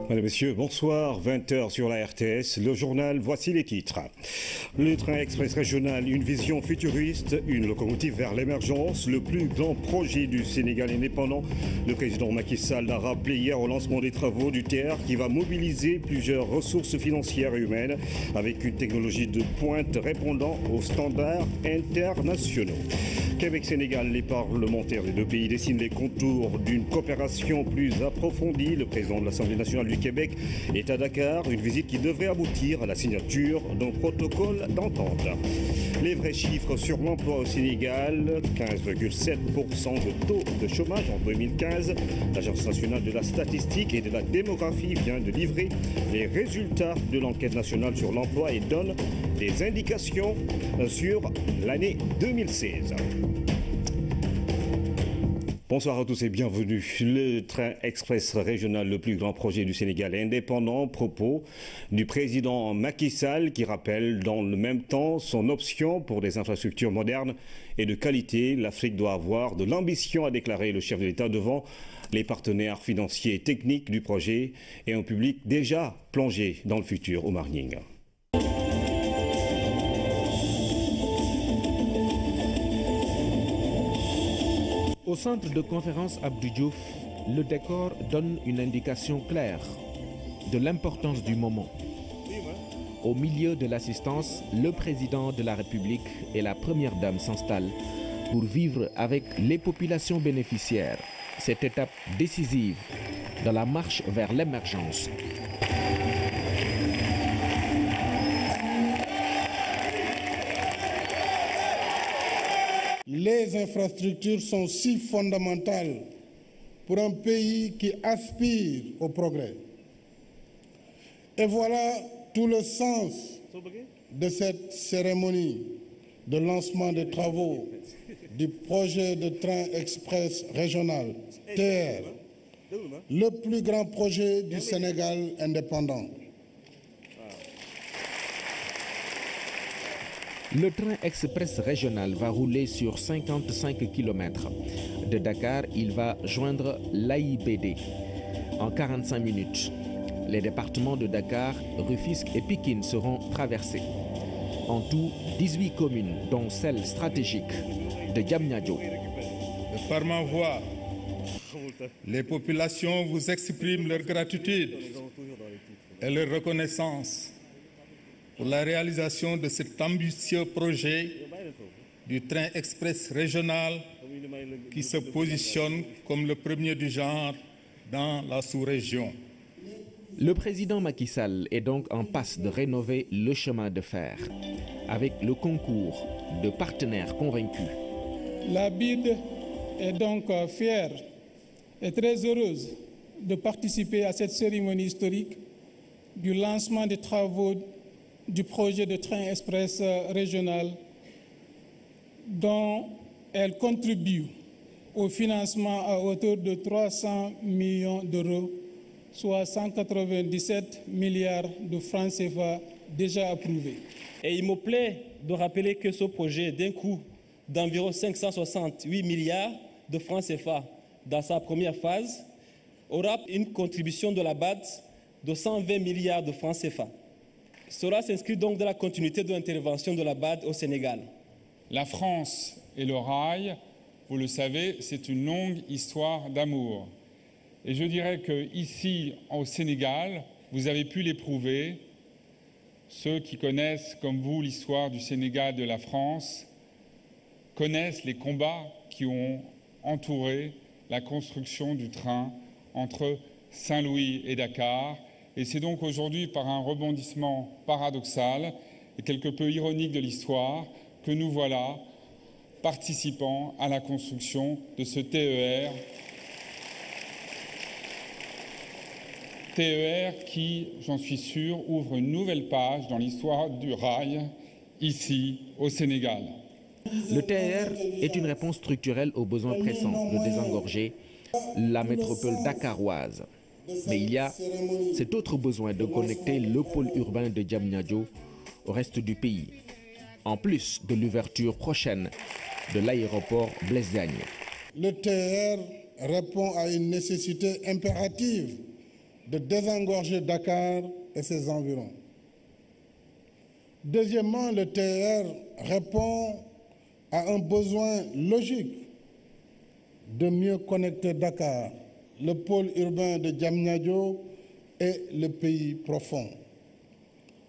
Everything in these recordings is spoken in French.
Mesdames et messieurs, bonsoir, 20h sur la RTS, le journal, voici les titres. Le train express régional, une vision futuriste, une locomotive vers l'émergence, le plus grand projet du Sénégal indépendant. Le président Macky Sall l'a rappelé hier au lancement des travaux du TER qui va mobiliser plusieurs ressources financières et humaines avec une technologie de pointe répondant aux standards internationaux. Québec-Sénégal, les parlementaires des deux pays dessinent les contours d'une coopération plus approfondie. Le président de l'Assemblée nationale du Québec est à Dakar, une visite qui devrait aboutir à la signature d'un protocole d'entente. Les vrais chiffres sur l'emploi au Sénégal, 15,7% de taux de chômage en 2015. L'Agence nationale de la statistique et de la démographie vient de livrer les résultats de l'enquête nationale sur l'emploi et donne des indications sur l'année 2016. Bonsoir à tous et bienvenue. Le train express régional, le plus grand projet du Sénégal indépendant, propos du président Macky Sall qui rappelle dans le même temps son option pour des infrastructures modernes et de qualité. L'Afrique doit avoir de l'ambition, a déclaré le chef de l'État devant les partenaires financiers et techniques du projet et un public déjà plongé dans le futur. Omar Nying. Au centre de conférence Abdou Diouf, le décor donne une indication claire de l'importance du moment. Au milieu de l'assistance, le président de la République et la première dame s'installent pour vivre avec les populations bénéficiaires cette étape décisive dans la marche vers l'émergence. Les infrastructures sont si fondamentales pour un pays qui aspire au progrès. Et voilà tout le sens de cette cérémonie de lancement des travaux du projet de train express régional TER, le plus grand projet du Sénégal indépendant. Le train express régional va rouler sur 55 km. De Dakar, il va joindre l'AIBD en 45 minutes. Les départements de Dakar, Rufisque et Pikine seront traversés. En tout, 18 communes, dont celle stratégique de Diamniadio. Par ma voix, les populations vous expriment leur gratitude et leur reconnaissance pour la réalisation de cet ambitieux projet du train express régional qui se positionne comme le premier du genre dans la sous-région. Le président Macky Sall est donc en passe de rénover le chemin de fer avec le concours de partenaires convaincus. La BID est donc fière et très heureuse de participer à cette cérémonie historique du lancement des travaux du projet de train express régional dont elle contribue au financement à hauteur de 300 millions d'euros, soit 197 milliards de francs CFA déjà approuvés. Et il me plaît de rappeler que ce projet, d'un coût d'environ 568 milliards de francs CFA dans sa première phase, aura une contribution de la BAD de 120 milliards de francs CFA. Cela s'inscrit donc dans la continuité de l'intervention de la BAD au Sénégal. La France et le rail, vous le savez, c'est une longue histoire d'amour. Et je dirais qu'ici, au Sénégal, vous avez pu l'éprouver. Ceux qui connaissent, comme vous, l'histoire du Sénégal et de la France, connaissent les combats qui ont entouré la construction du train entre Saint-Louis et Dakar. Et c'est donc aujourd'hui, par un rebondissement paradoxal et quelque peu ironique de l'histoire, que nous voilà participant à la construction de ce TER. TER qui, j'en suis sûr, ouvre une nouvelle page dans l'histoire du rail, ici, au Sénégal. Le TER est une réponse structurelle aux besoins pressants de désengorger la métropole dakaroise. Mais il y a cet autre besoin de connecter le pôle urbain de Diamniadio au reste du pays, en plus de l'ouverture prochaine de l'aéroport Blaise Diagne. Le TER répond à une nécessité impérative de désengorger Dakar et ses environs. Deuxièmement, le TER répond à un besoin logique de mieux connecter Dakar, le pôle urbain de Diamniadio et le pays profond.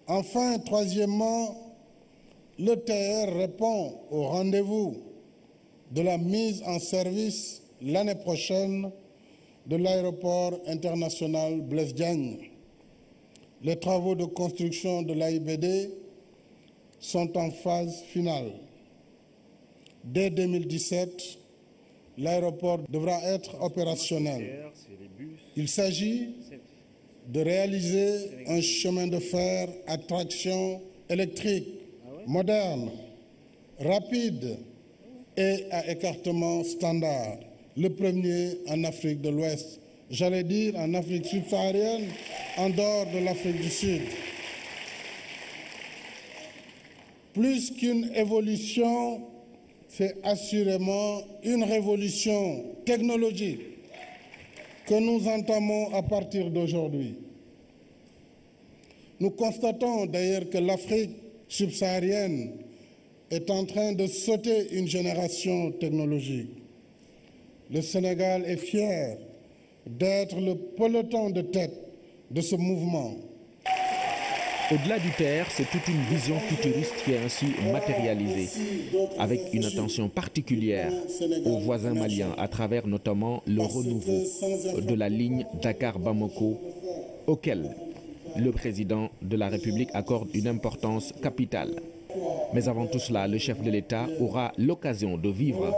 Enfin, troisièmement, le TER répond au rendez-vous de la mise en service l'année prochaine de l'aéroport international Blaise Diagne. Les travaux de construction de l'AIBD sont en phase finale. Dès 2017, l'aéroport devra être opérationnel. Il s'agit de réaliser un chemin de fer à traction électrique, moderne, rapide et à écartement standard, le premier en Afrique de l'Ouest, j'allais dire en Afrique subsaharienne, en dehors de l'Afrique du Sud. Plus qu'une évolution, c'est assurément une révolution technologique que nous entamons à partir d'aujourd'hui. Nous constatons d'ailleurs que l'Afrique subsaharienne est en train de sauter une génération technologique. Le Sénégal est fier d'être le peloton de tête de ce mouvement. Au-delà du TER, c'est toute une vision futuriste qui est ainsi matérialisée, avec une attention particulière aux voisins maliens, à travers notamment le renouveau de la ligne Dakar-Bamako, auquel le président de la République accorde une importance capitale. Mais avant tout cela, le chef de l'État aura l'occasion de vivre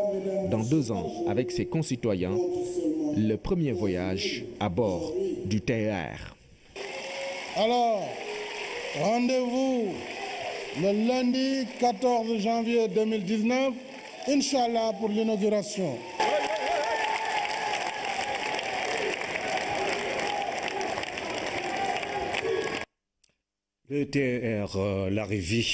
dans 2 ans avec ses concitoyens le premier voyage à bord du TER. Alors, rendez-vous le lundi 14 janvier 2019, Inch'Allah, pour l'inauguration. Le TER, l'arrivée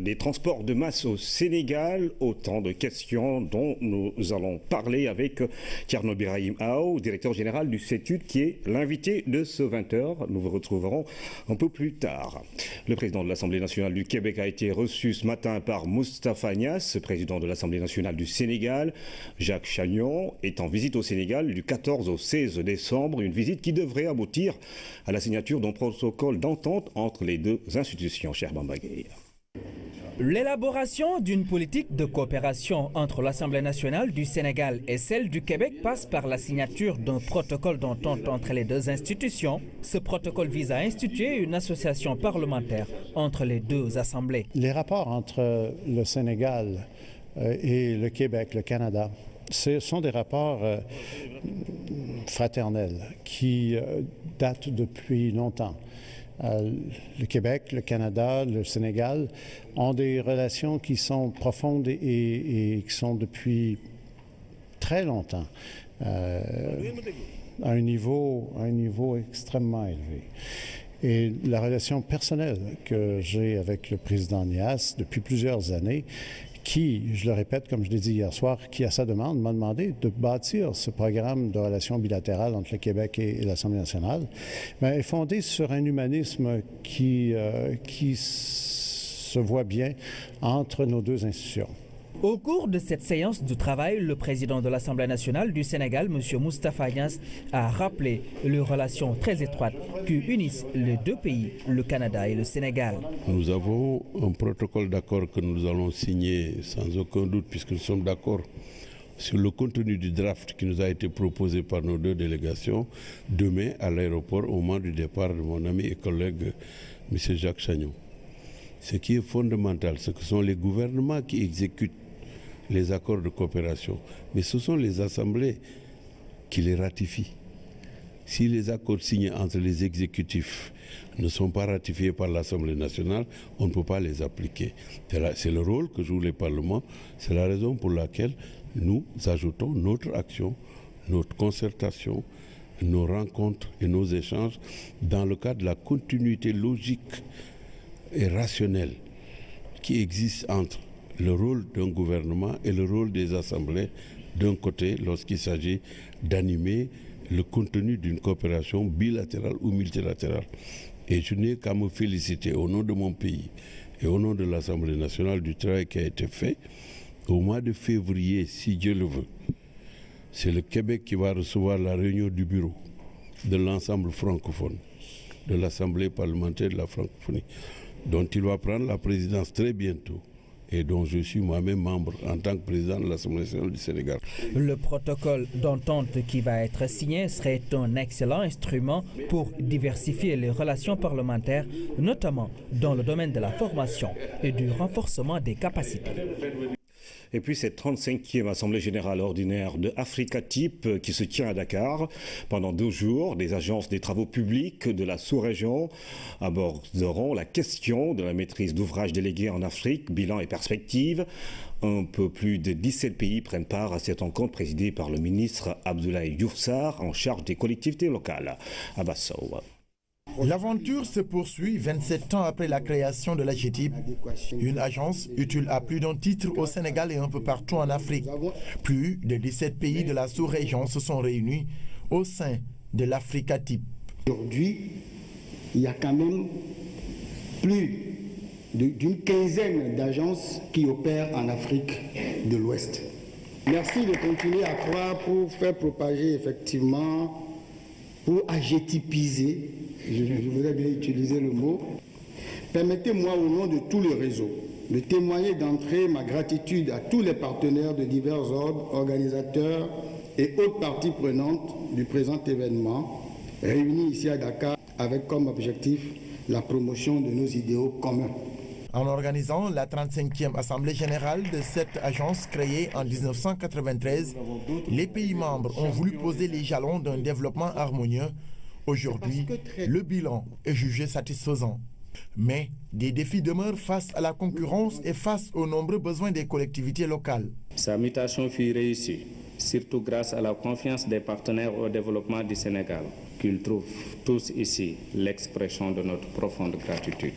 des transports de masse au Sénégal, autant de questions dont nous allons parler avec Thierno Birahim Aou, directeur général du CETUD, qui est l'invité de ce 20h. Nous vous retrouverons un peu plus tard. Le président de l'Assemblée nationale du Québec a été reçu ce matin par Moustapha Niasse, président de l'Assemblée nationale du Sénégal. Jacques Chagnon est en visite au Sénégal du 14 au 16 décembre, une visite qui devrait aboutir à la signature d'un protocole d'entente entre les deux institutions, cher Bambagay. L'élaboration d'une politique de coopération entre l'Assemblée nationale du Sénégal et celle du Québec passe par la signature d'un protocole d'entente entre les deux institutions. Ce protocole vise à instituer une association parlementaire entre les deux assemblées. Les rapports entre le Sénégal et le Québec, le Canada, ce sont des rapports fraternels qui datent depuis longtemps. Le Québec, le Canada, le Sénégal ont des relations qui sont profondes et qui sont depuis très longtemps à un niveau extrêmement élevé. Et la relation personnelle que j'ai avec le président Niasse depuis plusieurs années, qui, je le répète, comme je l'ai dit hier soir, qui à sa demande m'a demandé de bâtir ce programme de relations bilatérales entre le Québec et l'Assemblée nationale, est fondé sur un humanisme qui se voit bien entre nos deux institutions. Au cours de cette séance de travail, le président de l'Assemblée nationale du Sénégal, M. Moustapha Niasse, a rappelé les relations très étroites qui unissent les deux pays, le Canada et le Sénégal. Nous avons un protocole d'accord que nous allons signer sans aucun doute, puisque nous sommes d'accord sur le contenu du draft qui nous a été proposé par nos deux délégations demain à l'aéroport au moment du départ de mon ami et collègue M. Jacques Chagnon. Ce qui est fondamental, ce que sont les gouvernements qui exécutent les accords de coopération, mais ce sont les assemblées qui les ratifient. Si les accords signés entre les exécutifs ne sont pas ratifiés par l'Assemblée nationale, on ne peut pas les appliquer. C'est le rôle que jouent les parlements, c'est la raison pour laquelle nous ajoutons notre action, notre concertation, nos rencontres et nos échanges dans le cadre de la continuité logique et rationnelle qui existe entre le rôle d'un gouvernement et le rôle des assemblées d'un côté lorsqu'il s'agit d'animer le contenu d'une coopération bilatérale ou multilatérale. Et je n'ai qu'à me féliciter au nom de mon pays et au nom de l'Assemblée nationale du travail qui a été fait. Au mois de février, si Dieu le veut, c'est le Québec qui va recevoir la réunion du bureau de l'ensemble francophone, de l'Assemblée parlementaire de la francophonie, dont il va prendre la présidence très bientôt et dont je suis moi-même membre en tant que président de l'Assemblée nationale du Sénégal. Le protocole d'entente qui va être signé serait un excellent instrument pour diversifier les relations parlementaires, notamment dans le domaine de la formation et du renforcement des capacités. Et puis cette 35e Assemblée générale ordinaire de Africatype qui se tient à Dakar. Pendant 2 jours, des agences des travaux publics de la sous-région aborderont la question de la maîtrise d'ouvrages délégués en Afrique, bilan et perspectives. Un peu plus de 17 pays prennent part à cette rencontre présidée par le ministre Abdoulaye Diouf Sarr en charge des collectivités locales. Abbas Sow. L'aventure se poursuit 27 ans après la création de l'AGETIP, une agence utile à plus d'un titre au Sénégal et un peu partout en Afrique. Plus de 17 pays de la sous-région se sont réunis au sein de l'Africatype. Aujourd'hui, il y a quand même plus d'une quinzaine d'agences qui opèrent en Afrique de l'Ouest. Merci de continuer à croire pour faire propager effectivement, pour agétipiser. Je voudrais bien utiliser le mot. Permettez-moi au nom de tout le réseau de témoigner d'entrée ma gratitude à tous les partenaires de divers ordres, organisateurs et autres parties prenantes du présent événement, réunis ici à Dakar avec comme objectif la promotion de nos idéaux communs. En organisant la 35e Assemblée générale de cette agence créée en 1993, les pays membres ont voulu poser les jalons d'un développement harmonieux. Aujourd'hui, le bilan est jugé satisfaisant. Mais des défis demeurent face à la concurrence et face aux nombreux besoins des collectivités locales. Sa mutation fut réussie, surtout grâce à la confiance des partenaires au développement du Sénégal, qu'ils trouvent tous ici l'expression de notre profonde gratitude.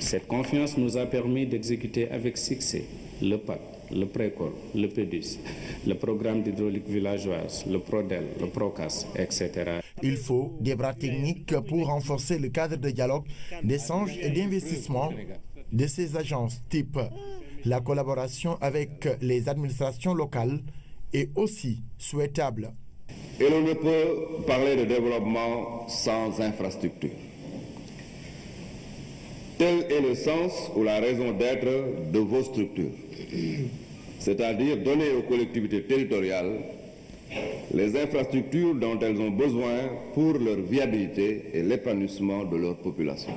Cette confiance nous a permis d'exécuter avec succès le PAC, le PRECOL, le PEDUS, le programme d'hydraulique villageoise, le PRODEL, le PROCAS, etc. Il faut des bras techniques pour renforcer le cadre de dialogue, d'échange et d'investissement de ces agences type. La collaboration avec les administrations locales est aussi souhaitable. Et l'on ne peut parler de développement sans infrastructure. Tel est le sens ou la raison d'être de vos structures, c'est-à-dire donner aux collectivités territoriales les infrastructures dont elles ont besoin pour leur viabilité et l'épanouissement de leur population.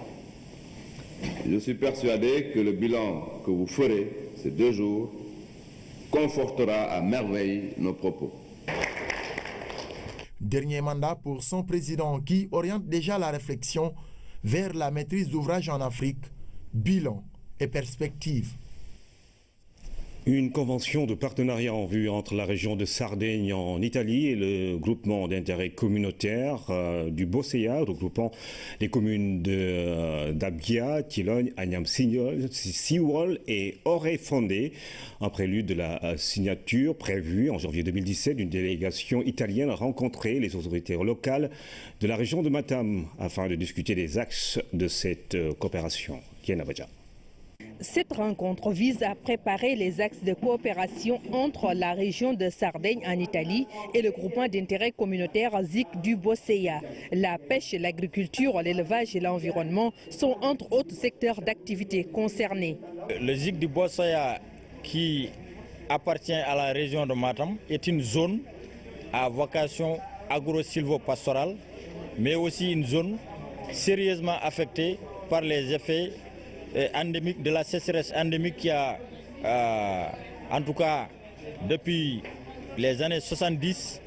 Je suis persuadé que le bilan que vous ferez ces 2 jours confortera à merveille nos propos. Dernier mandat pour son président qui oriente déjà la réflexion vers la maîtrise d'ouvrage en Afrique, bilan et perspective. Une convention de partenariat en vue entre la région de Sardaigne en Italie et le groupement d'intérêt communautaire du Bosséa, regroupant les communes d'Abia, Tilogne, Agnam-Siwol et Oré-Fondé, en prélude de la signature prévue en janvier 2017 d'une délégation italienne a rencontré les autorités locales de la région de Matam afin de discuter des axes de cette coopération. Kiana Badja. Cette rencontre vise à préparer les axes de coopération entre la région de Sardaigne en Italie et le groupement d'intérêt communautaire ZIC du Bosséa. La pêche, l'agriculture, l'élevage et l'environnement sont entre autres secteurs d'activité concernés. Le ZIC du Bosséa, qui appartient à la région de Matam, est une zone à vocation agro-silvopastorale, mais aussi une zone sérieusement affectée par les effets endémique, de la sécheresse endémique qui a, en tout cas depuis les années 70,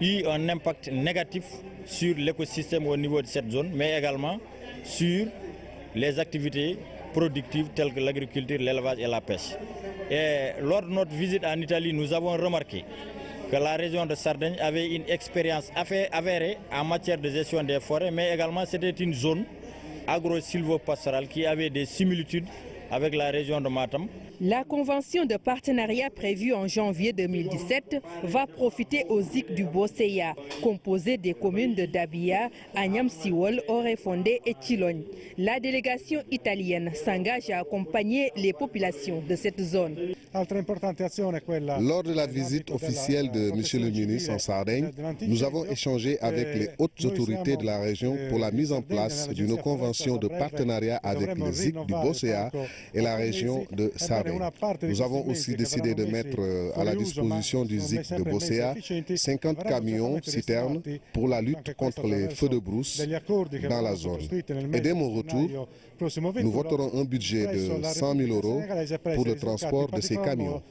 eu un impact négatif sur l'écosystème au niveau de cette zone, mais également sur les activités productives telles que l'agriculture, l'élevage et la pêche. Et lors de notre visite en Italie, nous avons remarqué que la région de Sardaigne avait une expérience avérée en matière de gestion des forêts, mais également c'était une zone agro-silvopastorale qui avait des similitudes avec la région de Matam. La convention de partenariat prévue en janvier 2017 va profiter aux ZIC du Bosséya, composé des communes de Dabia, Agnam Siwol, Orefondé et Chilogne. La délégation italienne s'engage à accompagner les populations de cette zone. Lors de la visite officielle de M. le ministre en Sardaigne, nous avons échangé avec les hautes autorités de la région pour la mise en place d'une convention de partenariat avec le ZIC du Bosséya et la région de Sardaigne. Nous avons aussi décidé de mettre à la disposition du ZIC de Bosséya 50 camions citernes pour la lutte contre les feux de brousse dans la zone. Et dès mon retour, nous voterons un budget de 100 000 € pour le transport de ces camions.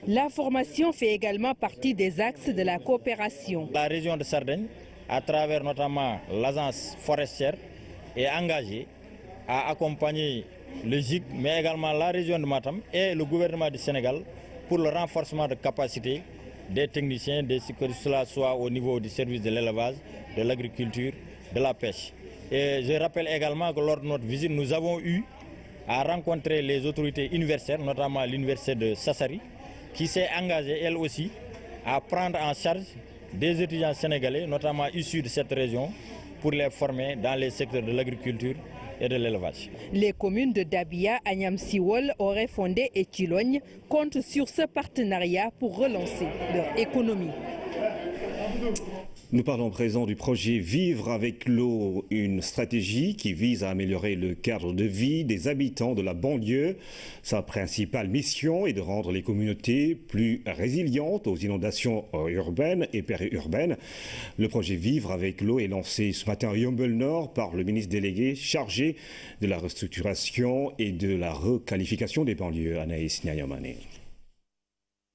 La formation fait également partie des axes de la coopération. La région de Sardaigne, à travers notamment l'agence forestière, est engagée à accompagner le GIC, mais également la région de Matam et le gouvernement du Sénégal pour le renforcement de capacité des techniciens, que cela soit au niveau du service de l'élevage, de l'agriculture, de la pêche. Et je rappelle également que lors de notre visite, nous avons eu à rencontrer les autorités universitaires, notamment l'université de Sassari, qui s'est engagée elle aussi à prendre en charge des étudiants sénégalais, notamment issus de cette région, pour les former dans les secteurs de l'agriculture et de l'élevage. Les communes de Dabia, Agnam Siwol, Orefondé et Chilogne comptent sur ce partenariat pour relancer leur économie. Nous parlons à présent du projet Vivre avec l'eau, une stratégie qui vise à améliorer le cadre de vie des habitants de la banlieue. Sa principale mission est de rendre les communautés plus résilientes aux inondations urbaines et périurbaines. Le projet Vivre avec l'eau est lancé ce matin à Yeumbeul Nord par le ministre délégué chargé de la restructuration et de la requalification des banlieues, Anaïs Nyayamane.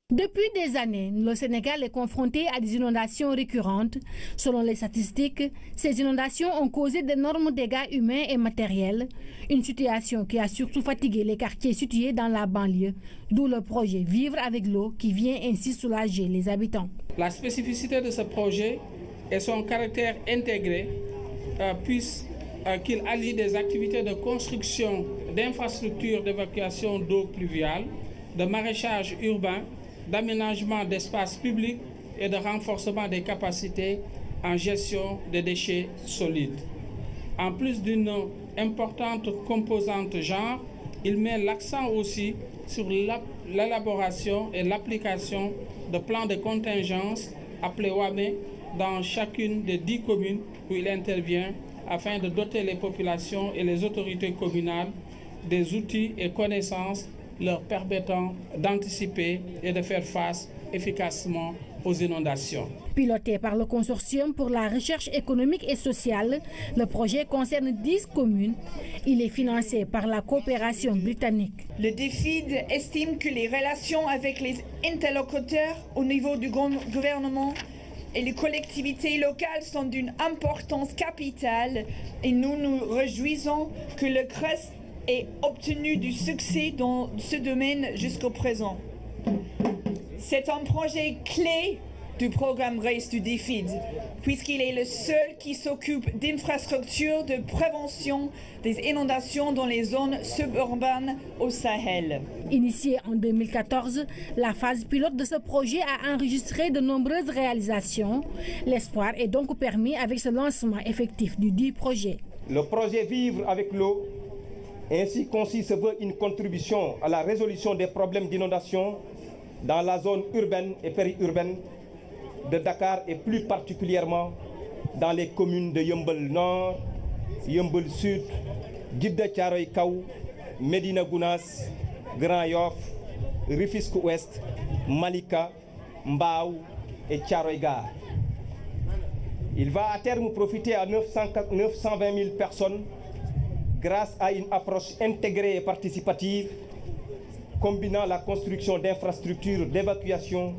Depuis des années, le Sénégal est confronté à des inondations récurrentes. Selon les statistiques, ces inondations ont causé d'énormes dégâts humains et matériels, une situation qui a surtout fatigué les quartiers situés dans la banlieue, d'où le projet Vivre avec l'eau qui vient ainsi soulager les habitants. La spécificité de ce projet est son caractère intégré, puisqu'il allie des activités de construction d'infrastructures d'évacuation d'eau pluviale, de maraîchage urbain, d'aménagement d'espaces publics et de renforcement des capacités en gestion des déchets solides. En plus d'une importante composante genre, il met l'accent aussi sur l'élaboration et l'application de plans de contingence appelés WAME dans chacune des 10 communes où il intervient afin de doter les populations et les autorités communales des outils et connaissances leur permettant d'anticiper et de faire face efficacement aux inondations. Piloté par le Consortium pour la recherche économique et sociale, le projet concerne 10 communes. Il est financé par la coopération britannique. Le DFID estime que les relations avec les interlocuteurs au niveau du gouvernement et les collectivités locales sont d'une importance capitale et nous nous réjouissons que le CRES ait obtenu du succès dans ce domaine jusqu'au présent. C'est un projet clé du programme RACE du DFID, puisqu'il est le seul qui s'occupe d'infrastructures de prévention des inondations dans les zones suburbaines au Sahel. Initiée en 2014, la phase pilote de ce projet a enregistré de nombreuses réalisations. L'espoir est donc permis avec ce lancement effectif du dit projet. Le projet Vivre avec l'eau ainsi conçu se veut une contribution à la résolution des problèmes d'inondation dans la zone urbaine et périurbaine de Dakar et plus particulièrement dans les communes de Yeumbeul Nord, Yeumbeul Sud, Djiddah Thiaroye Kaw, Médina Gounass, Grand Yoff, Rufisque Ouest, Malika, Mbao et Thiaroye Gare. Il va à terme profiter à 920 000 personnes grâce à une approche intégrée et participative combinant la construction d'infrastructures d'évacuation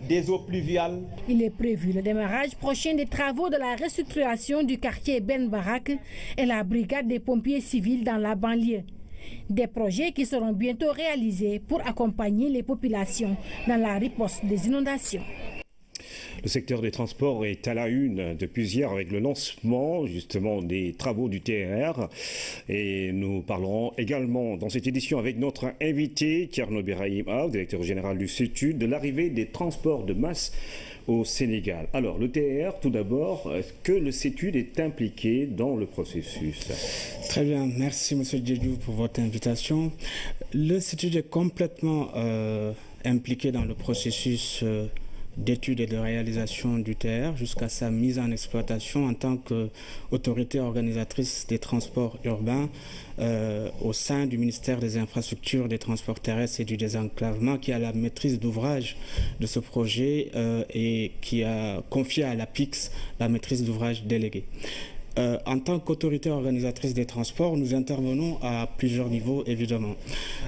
des eaux pluviales. Il est prévu le démarrage prochain des travaux de la restructuration du quartier Ben Barak et la brigade des pompiers civils dans la banlieue. Des projets qui seront bientôt réalisés pour accompagner les populations dans la riposte des inondations. Le secteur des transports est à la une depuis hier avec le lancement justement des travaux du TER. Et nous parlerons également dans cette édition avec notre invité, Thierno Birahim Aw, directeur général du CETUD, de l'arrivée des transports de masse au Sénégal. Alors, le TER, tout d'abord, est-ce que le CETUD est impliqué dans le processus? Très bien, merci M. Djedjou pour votre invitation. Le CETUD est complètement impliqué dans le processus d'études et de réalisation du TER jusqu'à sa mise en exploitation en tant qu'autorité organisatrice des transports urbains au sein du ministère des Infrastructures, des Transports terrestres et du désenclavement, qui a la maîtrise d'ouvrage de ce projet et qui a confié à l'APIX la maîtrise d'ouvrage déléguée. En tant qu'autorité organisatrice des transports, nous intervenons à plusieurs niveaux, évidemment.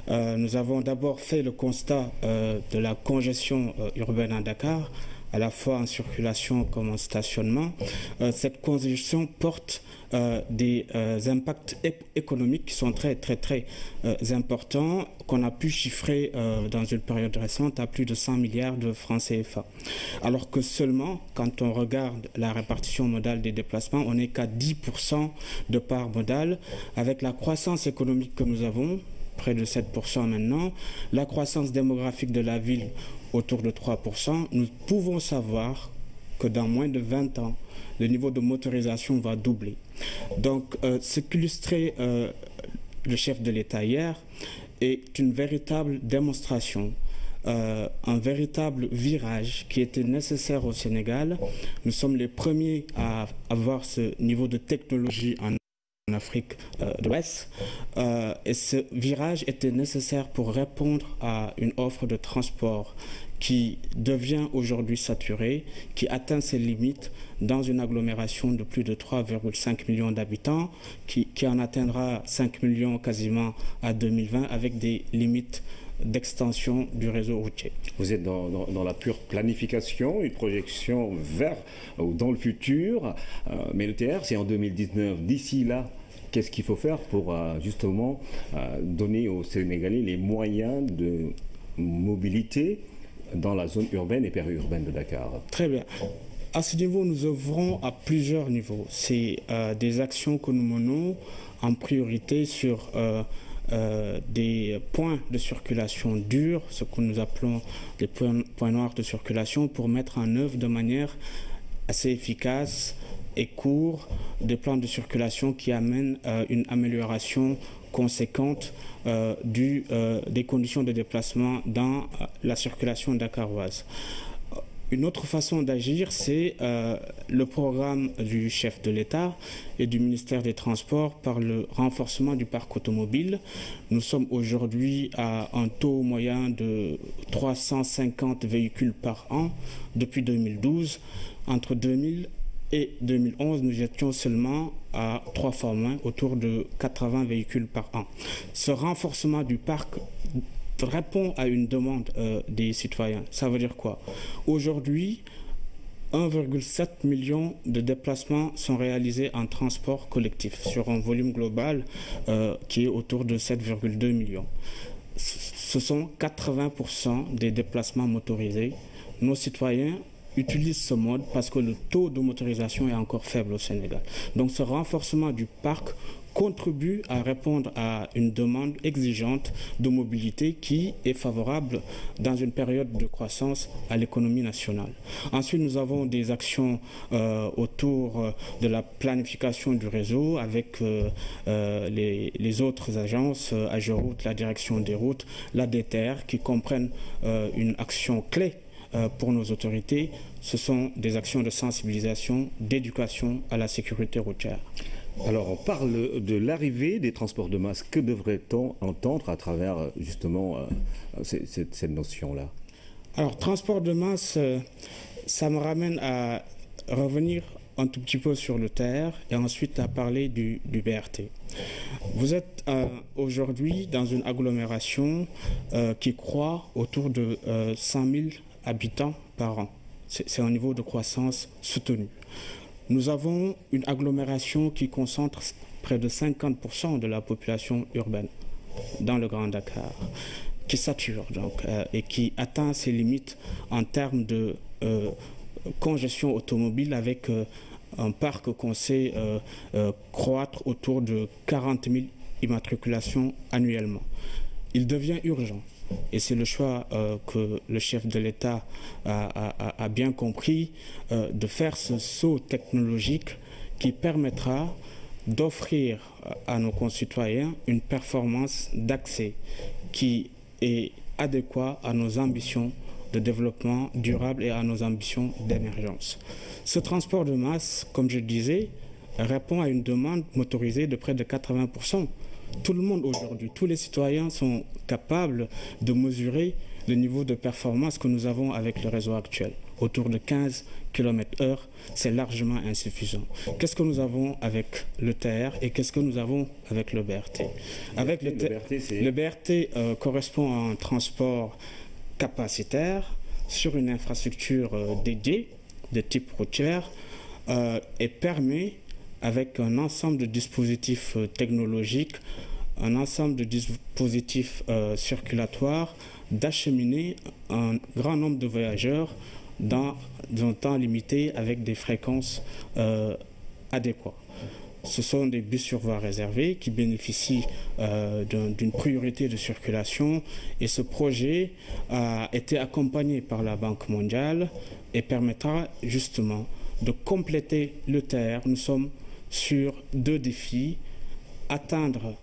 Nous avons d'abord fait le constat de la congestion urbaine à Dakar, à la fois en circulation comme en stationnement. Cette congestion porte des impacts économiques qui sont très importants, qu'on a pu chiffrer dans une période récente à plus de 100 milliards de francs CFA. Alors que seulement, quand on regarde la répartition modale des déplacements, on n'est qu'à 10% de part modale. Avec la croissance économique que nous avons, près de 7% maintenant, la croissance démographique de la ville autour de 3%, nous pouvons savoir que dans moins de 20 ans, le niveau de motorisation va doubler. Donc, ce qu'illustrait le chef de l'État hier est une véritable démonstration, un véritable virage qui était nécessaire au Sénégal. Nous sommes les premiers à avoir ce niveau de technologie en Afrique de l'Ouest, et ce virage était nécessaire pour répondre à une offre de transport qui devient aujourd'hui saturée, qui atteint ses limites dans une agglomération de plus de 3,5 millions d'habitants, qui en atteindra 5 millions quasiment à 2020 avec des limites d'extension du réseau routier. Vous êtes dans la pure planification, une projection vers ou dans le futur, mais le TER c'est en 2019. D'ici là, qu'est-ce qu'il faut faire pour justement donner aux Sénégalais les moyens de mobilité dans la zone urbaine et périurbaine de Dakar? Très bien. À ce niveau, nous œuvrons à plusieurs niveaux. C'est des actions que nous menons en priorité sur des points de circulation durs, ce que nous appelons des points noirs de circulation, pour mettre en œuvre de manière assez efficace et court des plans de circulation qui amènent une amélioration conséquente des conditions de déplacement dans la circulation dakaroise. Une autre façon d'agir, c'est le programme du chef de l'État et du ministère des Transports par le renforcement du parc automobile. Nous sommes aujourd'hui à un taux moyen de 350 véhicules par an depuis 2012. Entre 2000 et 2011, nous étions seulement à 3 fois moins, autour de 80 véhicules par an. Ce renforcement du parc répond à une demande des citoyens. Ça veut dire quoi? Aujourd'hui, 1,7 million de déplacements sont réalisés en transport collectif sur un volume global qui est autour de 7,2 millions. Ce sont 80% des déplacements motorisés. Nos citoyens utilisent ce mode parce que le taux de motorisation est encore faible au Sénégal. Donc ce renforcement du parc contribue à répondre à une demande exigeante de mobilité qui est favorable dans une période de croissance à l'économie nationale. Ensuite, nous avons des actions autour de la planification du réseau avec les autres agences, AGEROUTE, la direction des routes, la DTR, qui comprennent une action clé pour nos autorités. Ce sont des actions de sensibilisation, d'éducation à la sécurité routière. Alors, on parle de l'arrivée des transports de masse. Que devrait-on entendre à travers, justement, cette notion-là? Alors, transport de masse, ça me ramène à revenir un tout petit peu sur le TER et ensuite à parler du BRT. Vous êtes aujourd'hui dans une agglomération qui croît autour de 100 000 habitants par an. C'est un niveau de croissance soutenu. Nous avons une agglomération qui concentre près de 50% de la population urbaine dans le Grand Dakar, qui sature donc, et qui atteint ses limites en termes de congestion automobile avec un parc qu'on sait croître autour de 40 000 immatriculations annuellement. Il devient urgent, et c'est le choix que le chef de l'État a bien compris, de faire ce saut technologique qui permettra d'offrir à nos concitoyens une performance d'accès qui est adéquate à nos ambitions de développement durable et à nos ambitions d'émergence. Ce transport de masse, comme je disais, répond à une demande motorisée de près de 80%. Tout le monde aujourd'hui, tous les citoyens sont capables de mesurer le niveau de performance que nous avons avec le réseau actuel. Autour de 15 km/h, c'est largement insuffisant. Qu'est-ce que nous avons avec le TER et qu'est-ce que nous avons avec le BRT? Avec le BRT correspond à un transport capacitaire sur une infrastructure dédiée de type routière et permet, avec un ensemble de dispositifs technologiques, un ensemble de dispositifs circulatoires, d'acheminer un grand nombre de voyageurs dans un temps limité avec des fréquences adéquates. Ce sont des bus sur voie réservée qui bénéficient d'une priorité de circulation et ce projet a été accompagné par la Banque mondiale et permettra justement de compléter le TER. Nous sommes sur deux défis: atteindre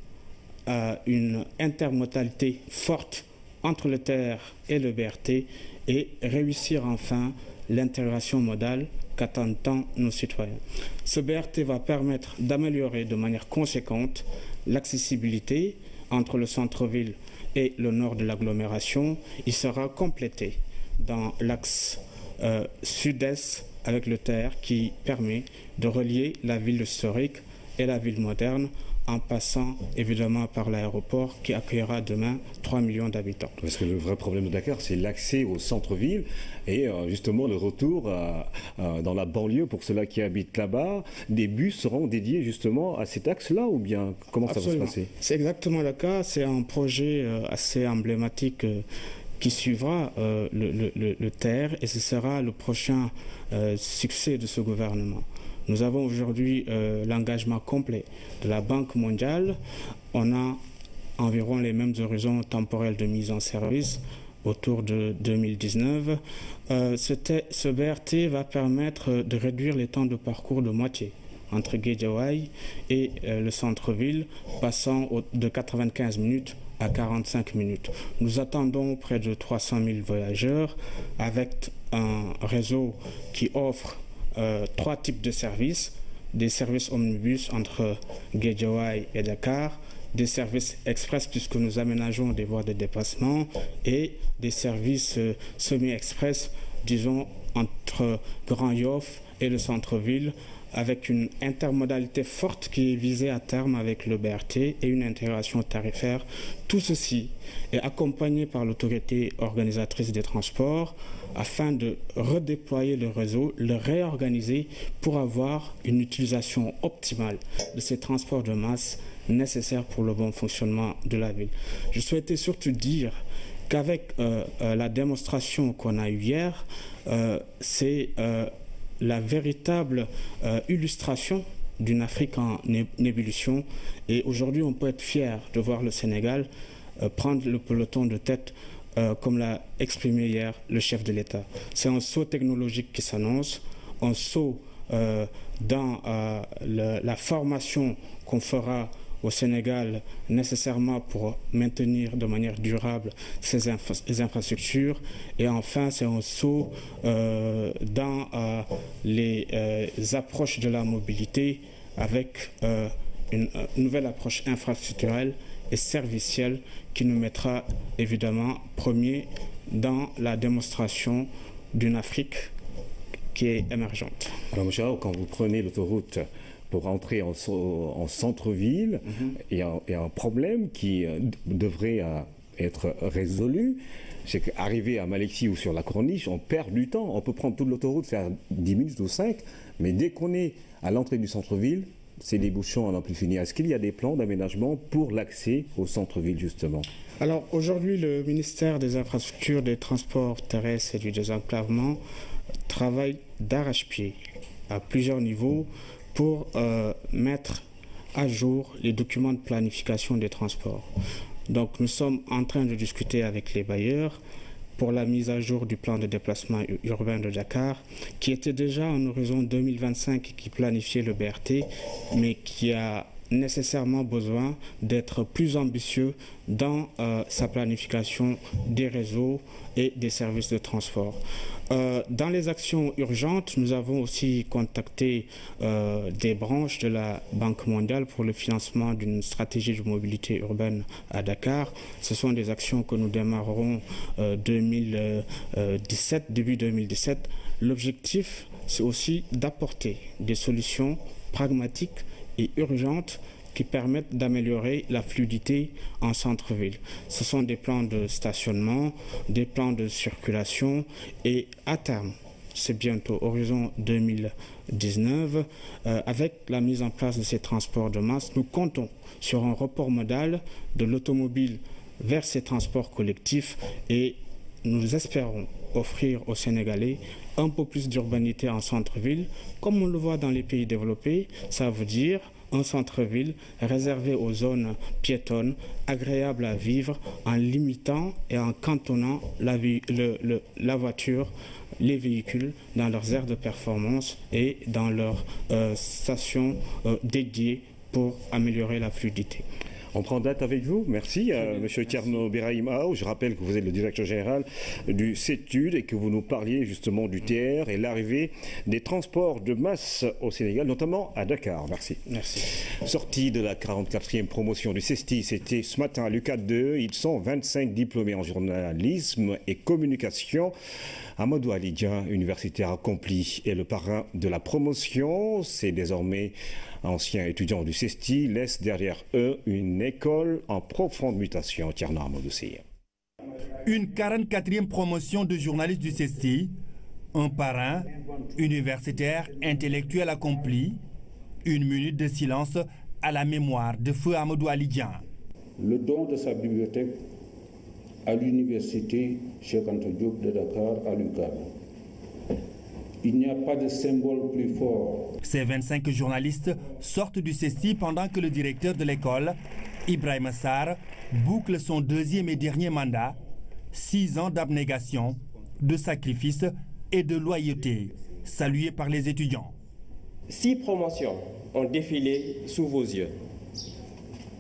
une intermodalité forte entre le TER et le BRT et réussir enfin l'intégration modale qu'attendent tant nos citoyens. Ce BRT va permettre d'améliorer de manière conséquente l'accessibilité entre le centre-ville et le nord de l'agglomération. Il sera complété dans l'axe sud-est avec le TER qui permet de relier la ville historique et la ville moderne en passant évidemment par l'aéroport qui accueillera demain 3 millions d'habitants. Parce que le vrai problème de Dakar, c'est l'accès au centre-ville et justement le retour dans la banlieue pour ceux-là qui habitent là-bas. Des bus seront dédiés justement à cet axe-là ou bien comment Absolument. Ça va se passer? C'est exactement le cas. C'est un projet assez emblématique qui suivra le TER et ce sera le prochain succès de ce gouvernement. Nous avons aujourd'hui l'engagement complet de la Banque mondiale. On a environ les mêmes horizons temporels de mise en service autour de 2019. Ce BRT va permettre de réduire les temps de parcours de moitié entre Guédiawaye et le centre-ville, passant de 95 minutes à 45 minutes. Nous attendons près de 300 000 voyageurs avec un réseau qui offre 3 types de services: des services omnibus entre Guédiawaye et Dakar, des services express puisque nous aménageons des voies de dépassement et des services semi-express, disons, entre Grand Yoff et le centre-ville, avec une intermodalité forte qui est visée à terme avec le BRT et une intégration tarifaire. Tout ceci est accompagné par l'autorité organisatrice des transports afin de redéployer le réseau, le réorganiser pour avoir une utilisation optimale de ces transports de masse nécessaires pour le bon fonctionnement de la ville. Je souhaitais surtout dire qu'avec la démonstration qu'on a eue hier, c'est la véritable illustration d'une Afrique en ébullition. Et aujourd'hui, on peut être fier de voir le Sénégal prendre le peloton de tête, comme l'a exprimé hier le chef de l'État. C'est un saut technologique qui s'annonce, un saut dans la formation qu'on fera au Sénégal nécessairement pour maintenir de manière durable ces infrastructures. Et enfin, c'est un saut dans les approches de la mobilité avec une nouvelle approche infrastructurelle et servicielle qui nous mettra évidemment premier dans la démonstration d'une Afrique qui est émergente. Alors, M. Aou, quand vous prenez l'autoroute pour entrer en centre-ville, il y a un problème qui devrait être résolu. C'est qu'arriver à Malexi ou sur la Corniche, on perd du temps. On peut prendre toute l'autoroute, faire 10 minutes ou 5, mais dès qu'on est à l'entrée du centre-ville, c'est des bouchons à n'en plus finir. Est-ce qu'il y a des plans d'aménagement pour l'accès au centre-ville, justement? Alors, aujourd'hui, le ministère des Infrastructures, des Transports terrestres et du Désenclavement travail d'arrache-pied à plusieurs niveaux pour mettre à jour les documents de planification des transports. Donc nous sommes en train de discuter avec les bailleurs pour la mise à jour du plan de déplacement urbain de Dakar, qui était déjà en horizon 2025, qui planifiait le BRT, mais qui a nécessairement besoin d'être plus ambitieux dans sa planification des réseaux et des services de transport. Dans les actions urgentes, nous avons aussi contacté des branches de la Banque mondiale pour le financement d'une stratégie de mobilité urbaine à Dakar. Ce sont des actions que nous démarrerons début 2017. L'objectif, c'est aussi d'apporter des solutions pragmatiques et urgentes qui permettent d'améliorer la fluidité en centre-ville. Ce sont des plans de stationnement, des plans de circulation et à terme, c'est bientôt horizon 2019, avec la mise en place de ces transports de masse, nous comptons sur un report modal de l'automobile vers ces transports collectifs et nous espérons offrir aux Sénégalais un peu plus d'urbanité en centre-ville, comme on le voit dans les pays développés. Ça veut dire un centre-ville réservé aux zones piétonnes, agréable à vivre, en limitant et en cantonnant la voiture, les véhicules dans leurs aires de performance et dans leurs stations dédiées pour améliorer la fluidité. On prend date avec vous. Merci à M. Thierno Birahim Aou. Je rappelle que vous êtes le directeur général du CETUD et que vous nous parliez justement du TR et l'arrivée des transports de masse au Sénégal, notamment à Dakar. Merci. Merci. Sortie de la 44e promotion du CESTI, c'était ce matin à l'UCAD 2. Ils sont 25 diplômés en journalisme et communication. Amadou Alidjan, universitaire accompli, est le parrain de la promotion. C'est désormais ancien étudiant du CESTI, laisse derrière eux une école en profonde mutation. Tierno Amadou Seye. Une 44e promotion de journaliste du CESTI, un parrain, universitaire, intellectuel accompli, une minute de silence à la mémoire de feu Amadou Alidjan. Le don de sa bibliothèque à l'université Cheikh Anta Diop de Dakar à l'UCAD. Il n'y a pas de symbole plus fort. Ces 25 journalistes sortent du CESTI pendant que le directeur de l'école, Ibrahima Sarr, boucle son deuxième et dernier mandat. 6 ans d'abnégation, de sacrifice et de loyauté, salués par les étudiants. 6 promotions ont défilé sous vos yeux.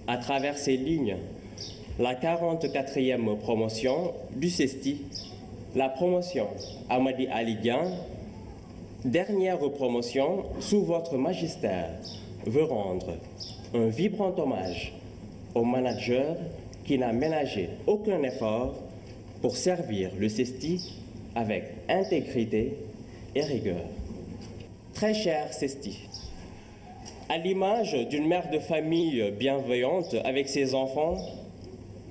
À travers ces lignes, la 44e promotion du CESTI, la promotion Amadi Alidjan, dernière promotion sous votre magistère, veut rendre un vibrant hommage au manager qui n'a ménagé aucun effort pour servir le CESTI avec intégrité et rigueur. Très cher CESTI, à l'image d'une mère de famille bienveillante avec ses enfants,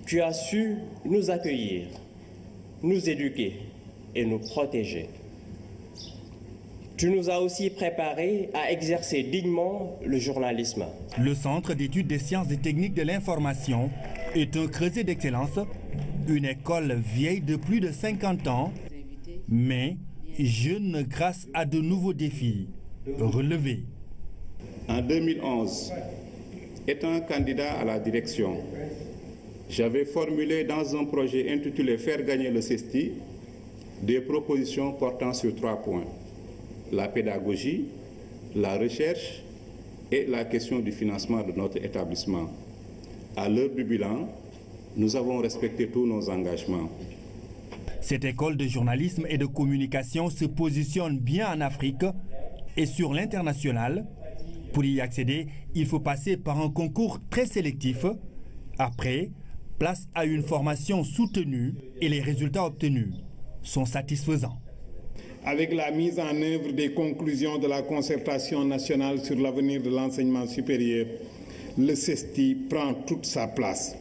tu as su nous accueillir, nous éduquer et nous protéger. Tu nous as aussi préparés à exercer dignement le journalisme. Le Centre d'études des sciences et techniques de l'information est un creuset d'excellence, une école vieille de plus de 50 ans, mais jeune grâce à de nouveaux défis relevés. En 2011, étant candidat à la direction, j'avais formulé dans un projet intitulé « Faire gagner le CESTI » des propositions portant sur 3 points. La pédagogie, la recherche et la question du financement de notre établissement. À l'heure du bilan, nous avons respecté tous nos engagements. Cette école de journalisme et de communication se positionne bien en Afrique et sur l'international. Pour y accéder, il faut passer par un concours très sélectif. Après, place à une formation soutenue et les résultats obtenus sont satisfaisants. Avec la mise en œuvre des conclusions de la concertation nationale sur l'avenir de l'enseignement supérieur, le CESTI prend toute sa place.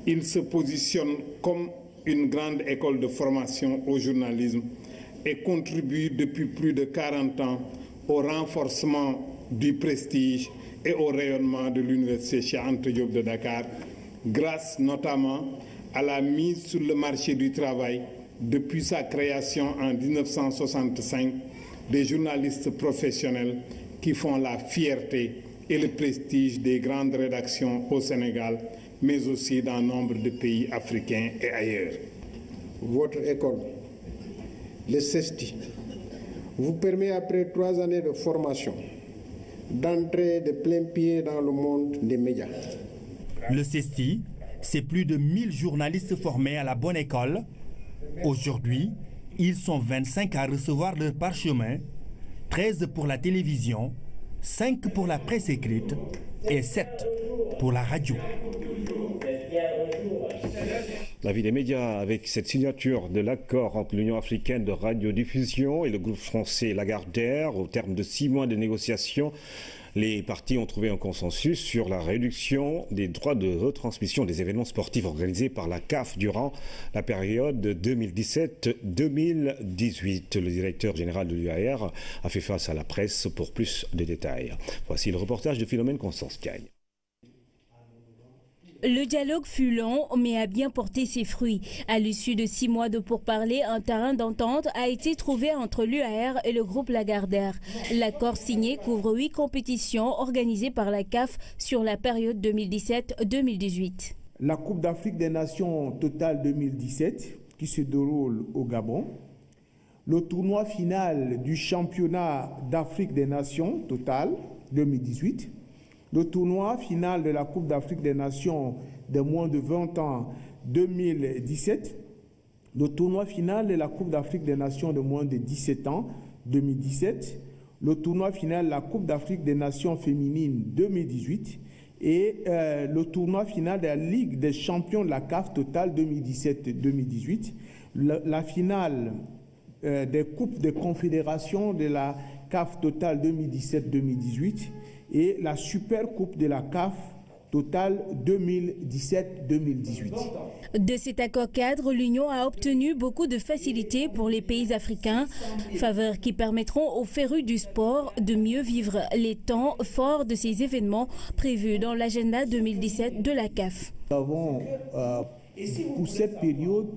Il se positionne comme une grande école de formation au journalisme et contribue depuis plus de 40 ans au renforcement du prestige et au rayonnement de l'université Cheikh Anta Diop de Dakar, grâce notamment à la mise sur le marché du travail depuis sa création en 1965, des journalistes professionnels qui font la fierté et le prestige des grandes rédactions au Sénégal, mais aussi dans nombre de pays africains et ailleurs. Votre école, le CESTI, vous permet, après 3 années de formation, d'entrer de plein pied dans le monde des médias. Le CESTI, c'est plus de 1000 journalistes formés à la bonne école. Aujourd'hui, ils sont 25 à recevoir leur parchemin, 13 pour la télévision, 5 pour la presse écrite et 7 pour la radio. L'avis des médias avec cette signature de l'accord entre l'Union africaine de radiodiffusion et le groupe français Lagardère. Au terme de 6 mois de négociations, les parties ont trouvé un consensus sur la réduction des droits de retransmission des événements sportifs organisés par la CAF durant la période 2017-2018. Le directeur général de l'UAR a fait face à la presse pour plus de détails. Voici le reportage de Philomène Constance Cagne. Le dialogue fut long, mais a bien porté ses fruits. À l'issue de 6 mois de pourparlers, un terrain d'entente a été trouvé entre l'UAR et le groupe Lagardère. L'accord signé couvre 8 compétitions organisées par la CAF sur la période 2017-2018. La Coupe d'Afrique des Nations Total 2017, qui se déroule au Gabon. Le tournoi final du championnat d'Afrique des Nations Total 2018. Le tournoi final de la Coupe d'Afrique des Nations de moins de 20 ans 2017, le tournoi final de la Coupe d'Afrique des Nations de moins de 17 ans 2017, le tournoi final de la Coupe d'Afrique des Nations féminines 2018 et le tournoi final de la Ligue des champions de la CAF Total 2017-2018, la finale des Coupes de Confédération de la CAF Total 2017-2018 et la Super Coupe de la CAF Total 2017-2018. De cet accord cadre, l'Union a obtenu beaucoup de facilités pour les pays africains, faveurs qui permettront aux férus du sport de mieux vivre les temps forts de ces événements prévus dans l'agenda 2017 de la CAF. Nous avons, pour cette période,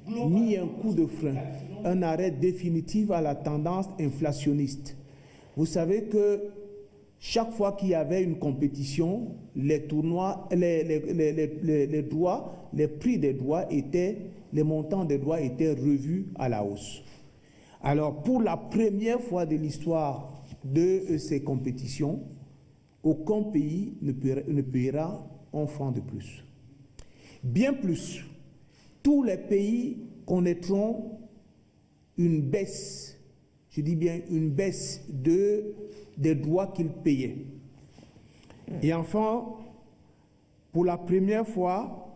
mis un coup de frein, un arrêt définitif à la tendance inflationniste. Vous savez que chaque fois qu'il y avait une compétition, les tournois, les droits, les prix des droits les montants des droits étaient revus à la hausse. Alors, pour la première fois de l'histoire de ces compétitions, aucun pays ne paiera un franc de plus. Bien plus, tous les pays connaîtront une baisse, je dis bien une baisse des droits qu'ils payaient. Et enfin, pour la première fois,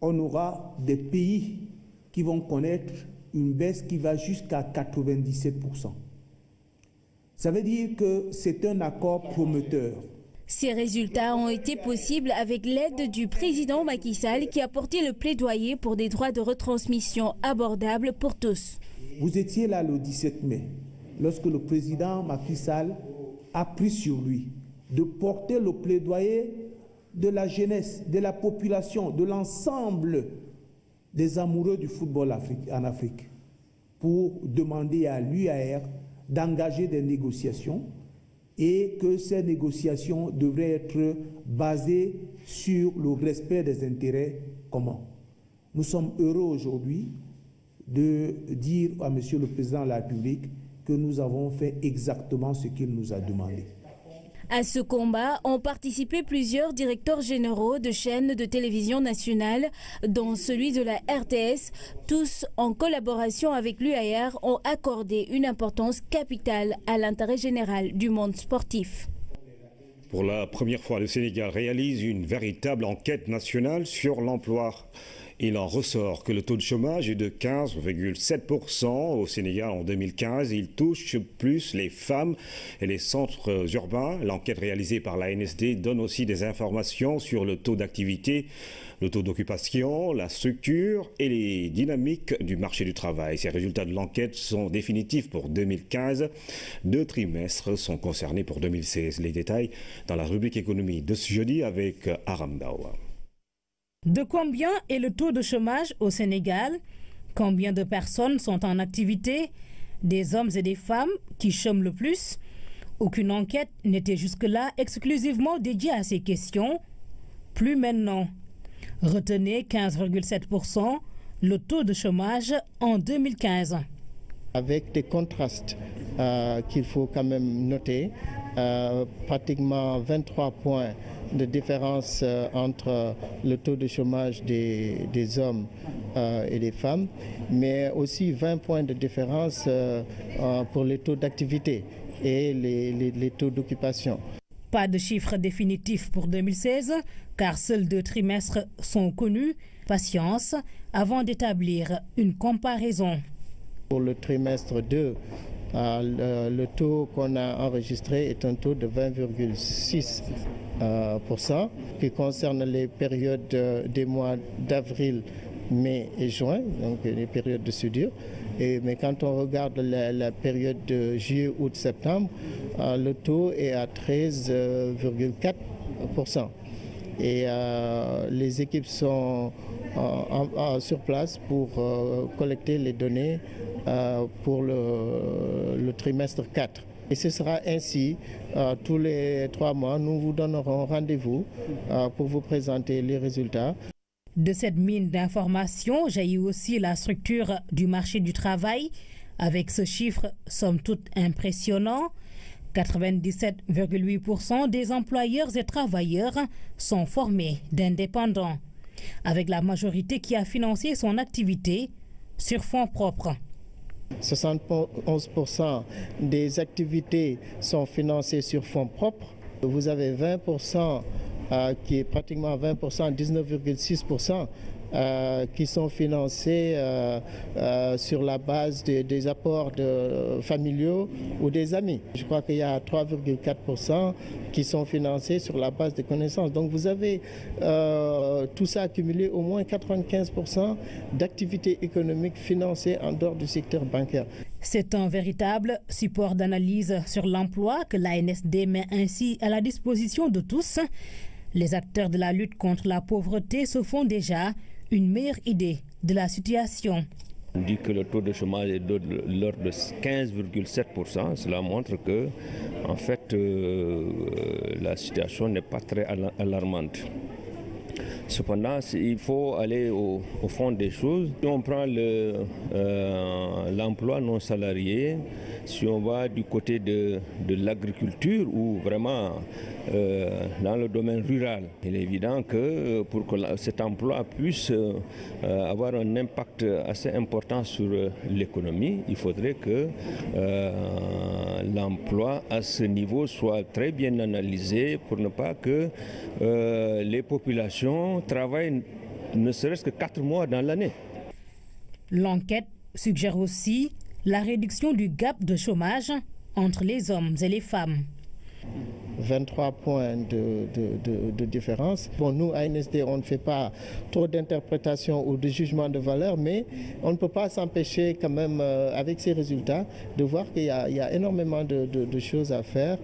on aura des pays qui vont connaître une baisse qui va jusqu'à 97%. Ça veut dire que c'est un accord prometteur. Ces résultats ont été possibles avec l'aide du président Macky Sall qui a porté le plaidoyer pour des droits de retransmission abordables pour tous. Vous étiez là le 17 mai, lorsque le président Macky Sall a pris sur lui de porter le plaidoyer de la jeunesse, de la population, de l'ensemble des amoureux du football en Afrique pour demander à l'UAR d'engager des négociations et que ces négociations devraient être basées sur le respect des intérêts communs. Nous sommes heureux aujourd'hui de dire à M. le Président de la République que nous avons fait exactement ce qu'il nous a demandé. À ce combat ont participé plusieurs directeurs généraux de chaînes de télévision nationales, dont celui de la RTS. Tous, en collaboration avec l'UAR, ont accordé une importance capitale à l'intérêt général du monde sportif. Pour la première fois, le Sénégal réalise une véritable enquête nationale sur l'emploi. Il en ressort que le taux de chômage est de 15,7% au Sénégal en 2015. Il touche plus les femmes et les centres urbains. L'enquête réalisée par la ANSD donne aussi des informations sur le taux d'activité, le taux d'occupation, la structure et les dynamiques du marché du travail. Ces résultats de l'enquête sont définitifs pour 2015. 2 trimestres sont concernés pour 2016. Les détails dans la rubrique économie de ce jeudi avec Aram Dawa. De combien est le taux de chômage au Sénégal? Combien de personnes sont en activité? Des hommes et des femmes qui chôment le plus? Aucune enquête n'était jusque-là exclusivement dédiée à ces questions. Plus maintenant. Retenez 15,7% le taux de chômage en 2015. Avec des contrastes qu'il faut quand même noter, pratiquement 23 points de différence entre le taux de chômage des hommes et des femmes, mais aussi 20 points de différence pour les taux d'activité et les taux d'occupation. Pas de chiffres définitifs pour 2016, car seuls 2 trimestres sont connus. Patience avant d'établir une comparaison. Pour le trimestre 2, le taux qu'on a enregistré est un taux de 20,6%, qui concerne les périodes des mois d'avril, mai et juin, donc les périodes de soudure. Mais quand on regarde la période de juillet, août, septembre, le taux est à 13,4%. Et les équipes sont sur place pour collecter les données pour le trimestre 4. Et ce sera ainsi, tous les 3 mois, nous vous donnerons rendez-vous pour vous présenter les résultats. De cette mine d'informations jaillit aussi la structure du marché du travail, avec ce chiffre somme toute impressionnant. 97,8% des employeurs et travailleurs sont formés d'indépendants, avec la majorité qui a financé son activité sur fonds propres. 71% des activités sont financées sur fonds propres. Vous avez 20%, qui est pratiquement 20%, 19,6%, qui sont financés sur la base des apports familiaux ou des amis. Je crois qu'il y a 3,4% qui sont financés sur la base des connaissances. Donc vous avez tout ça accumulé, au moins 95% d'activités économiques financées en dehors du secteur bancaire. C'est un véritable support d'analyse sur l'emploi que l'ANSD met ainsi à la disposition de tous. Les acteurs de la lutte contre la pauvreté se font déjà une meilleure idée de la situation. On dit que le taux de chômage est de l'ordre de 15,7%. Cela montre que, en fait, la situation n'est pas très alarmante. Cependant, il faut aller au fond des choses. Si on prend l'emploi non salarié, si on va du côté de l'agriculture ou vraiment dans le domaine rural, il est évident que pour que cet emploi puisse avoir un impact assez important sur l'économie, il faudrait que l'emploi à ce niveau soit très bien analysé pour ne pas que les populations travaillent ne serait-ce que 4 mois dans l'année. L'enquête suggère aussi la réduction du gap de chômage entre les hommes et les femmes. 23 points de différence. Bon, nous, ANSD, on ne fait pas trop d'interprétation ou de jugement de valeur, mais on ne peut pas s'empêcher quand même, avec ces résultats, de voir qu'il y a énormément de choses à faire,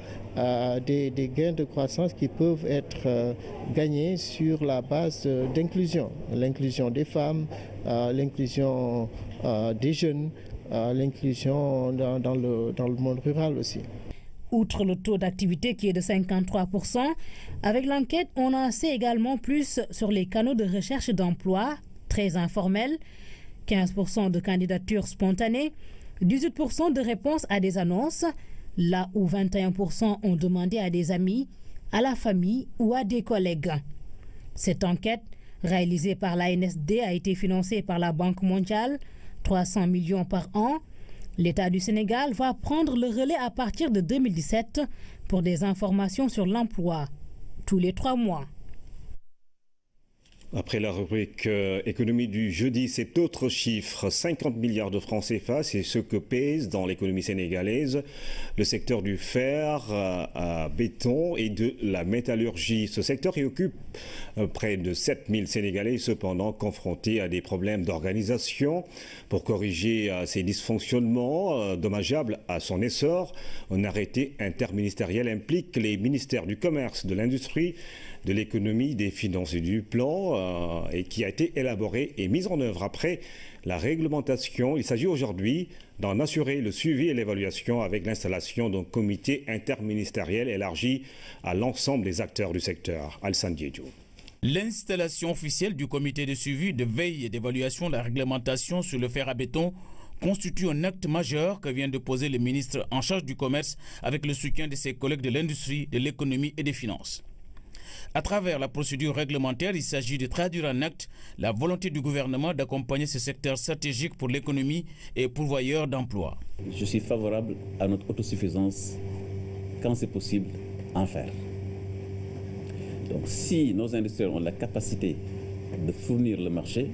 des gains de croissance qui peuvent être gagnés sur la base d'inclusion. L'inclusion des femmes, l'inclusion des jeunes, l'inclusion dans le monde rural aussi. Outre le taux d'activité qui est de 53%, avec l'enquête, on en sait également plus sur les canaux de recherche d'emploi, très informels, 15% de candidatures spontanées, 18% de réponses à des annonces, là où 21% ont demandé à des amis, à la famille ou à des collègues. Cette enquête, réalisée par l'ANSD, a été financée par la Banque mondiale, 300 millions par an. L'État du Sénégal va prendre le relais à partir de 2017 pour des informations sur l'emploi, tous les 3 mois. Après la rubrique économie du jeudi, cet autre chiffre, 50 milliards de francs CFA, c'est ce que pèse dans l'économie sénégalaise le secteur du fer, béton et de la métallurgie. Ce secteur y occupe près de 7000 Sénégalais, cependant confrontés à des problèmes d'organisation. Pour corriger ces dysfonctionnements dommageables à son essor, un arrêté interministériel implique les ministères du Commerce, de l'Industrie, de l'économie, des finances et du plan. et qui a été élaboré et mis en œuvre après la réglementation. Il s'agit aujourd'hui d'en assurer le suivi et l'évaluation avec l'installation d'un comité interministériel élargi à l'ensemble des acteurs du secteur. Alassane Diédhiou. L'installation officielle du comité de suivi, de veille et d'évaluation de la réglementation sur le fer à béton constitue un acte majeur que vient de poser le ministre en charge du commerce avec le soutien de ses collègues de l'industrie, de l'économie et des finances. À travers la procédure réglementaire, il s'agit de traduire en acte la volonté du gouvernement d'accompagner ce secteur stratégique pour l'économie et pourvoyeur d'emplois. Je suis favorable à notre autosuffisance quand c'est possible en fer. Donc si nos industriels ont la capacité de fournir le marché,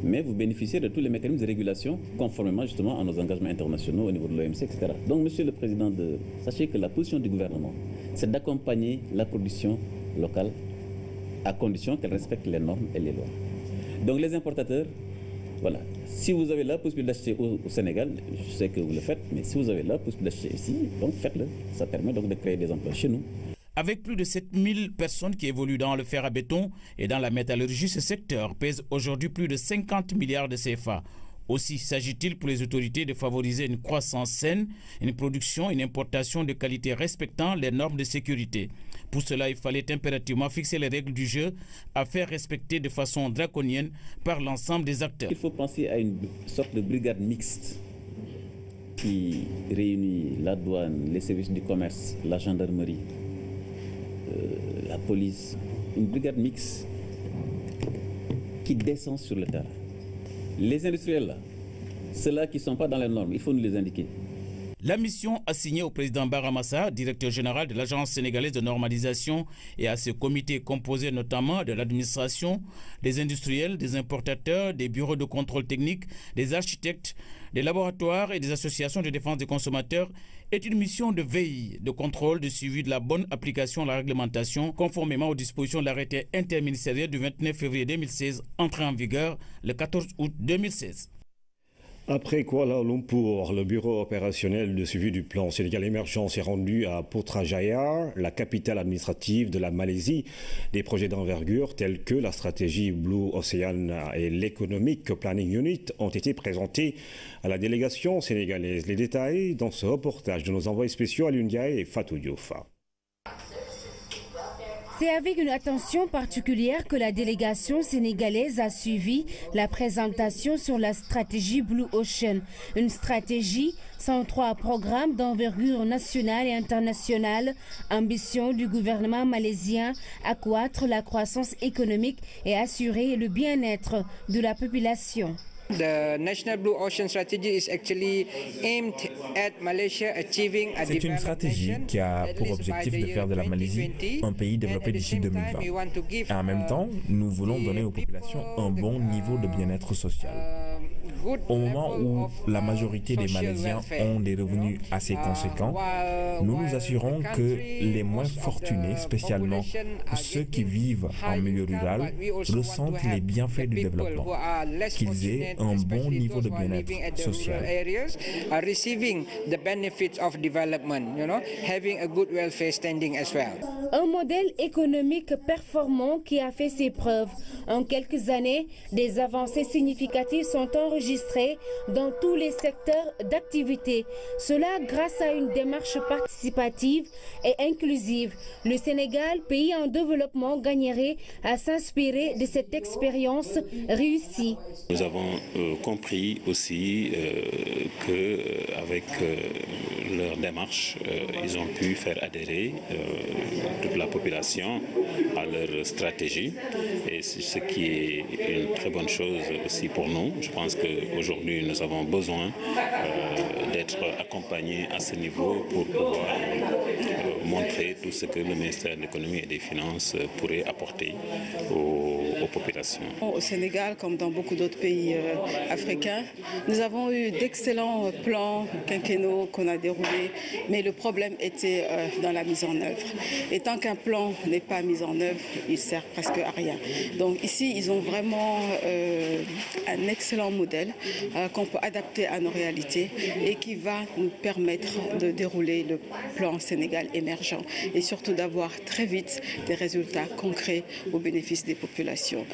mais vous bénéficiez de tous les mécanismes de régulation conformément justement à nos engagements internationaux au niveau de l'OMC, etc. Donc Monsieur le Président, sachez que la position du gouvernement, c'est d'accompagner la production locale à condition qu'elle respecte les normes et les lois. Donc les importateurs, voilà, si vous avez la possibilité d'acheter au Sénégal, je sais que vous le faites, mais si vous avez la possibilité d'acheter ici, donc faites-le. Ça permet donc de créer des emplois chez nous. Avec plus de 7000 personnes qui évoluent dans le fer à béton et dans la métallurgie, ce secteur pèse aujourd'hui plus de 50 milliards de CFA. Aussi s'agit-il pour les autorités de favoriser une croissance saine, une production, une importation de qualité respectant les normes de sécurité. Pour cela, il fallait impérativement fixer les règles du jeu à faire respecter de façon draconienne par l'ensemble des acteurs. Il faut penser à une sorte de brigade mixte qui réunit la douane, les services du commerce, la gendarmerie, la police, une brigade mixte qui descend sur le terrain. Les industriels, là, ceux-là qui ne sont pas dans les normes, il faut nous les indiquer. La mission assignée au président Baramassa, directeur général de l'Agence sénégalaise de normalisation, et à ce comité composé notamment de l'administration, des industriels, des importateurs, des bureaux de contrôle technique, des architectes, des laboratoires et des associations de défense des consommateurs, est une mission de veille, de contrôle, de suivi de la bonne application de la réglementation conformément aux dispositions de l'arrêté interministériel du 29 février 2016, entré en vigueur le 14 août 2016. Après Kuala Lumpur, le bureau opérationnel de suivi du plan Sénégal émergence est rendu à Putrajaya, la capitale administrative de la Malaisie. Des projets d'envergure tels que la stratégie Blue Ocean et l'Economic Planning Unit ont été présentés à la délégation sénégalaise. Les détails dans ce reportage de nos envoyés spéciaux Alioune Ndiaye et Fatou Diouf. C'est avec une attention particulière que la délégation sénégalaise a suivi la présentation sur la stratégie Blue Ocean. Une stratégie 103 programmes d'envergure nationale et internationale. Ambition du gouvernement malaisien, accroître la croissance économique et assurer le bien-être de la population. The National Blue Ocean Strategy is actually aimed at Malaysia achieving a C'est une stratégie qui a pour objectif de faire de la Malaisie un pays développé d'ici 2020. Et en même temps, nous voulons donner aux populations un bon niveau de bien-être social. Au moment où la majorité des Malaisiens ont des revenus assez conséquents, nous nous assurons que les moins fortunés, spécialement ceux qui vivent en milieu rural, ressentent les bienfaits du développement, qu'ils aient un bon niveau de bien-être social. Un modèle économique performant qui a fait ses preuves. En quelques années, des avancées significatives sont enregistrées dans tous les secteurs d'activité. Cela grâce à une démarche participative et inclusive. Le Sénégal, pays en développement, gagnerait à s'inspirer de cette expérience réussie. Nous avons compris aussi qu'avec leur démarche, ils ont pu faire adhérer toute la population à leur stratégie. Et c'est ce qui est une très bonne chose aussi pour nous. Je pense qu'aujourd'hui, nous avons besoin d'être accompagnés à ce niveau pour pouvoir montrer tout ce que le ministère de l'économie et des finances pourrait apporter aux populations. Au Sénégal, comme dans beaucoup d'autres pays africains, nous avons eu d'excellents plans quinquennaux qu'on a déroulés, mais le problème était dans la mise en œuvre. Et tant qu'un plan n'est pas mis en œuvre, il sert presque à rien. Donc ici, ils ont vraiment un excellent modèle qu'on peut adapter à nos réalités et qui va nous permettre de dérouler le plan sénégalais. Sénégal émergent et surtout d'avoir très vite des résultats concrets au bénéfice des populations.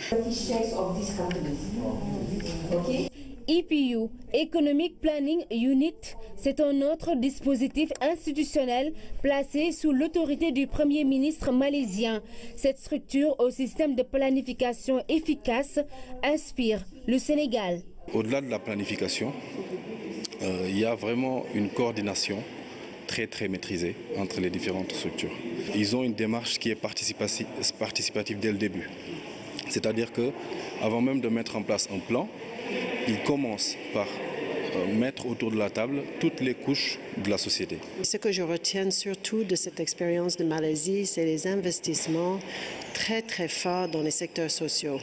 EPU, Economic Planning Unit, c'est un autre dispositif institutionnel placé sous l'autorité du Premier ministre malaisien. Cette structure au système de planification efficace inspire le Sénégal. Au-delà de la planification, il y a vraiment une coordination très maîtrisée entre les différentes structures. Ils ont une démarche qui est participative dès le début. C'est-à-dire qu'avant même de mettre en place un plan, ils commencent par mettre autour de la table toutes les couches de la société. Ce que je retiens surtout de cette expérience de Malaisie, c'est les investissements très forts dans les secteurs sociaux.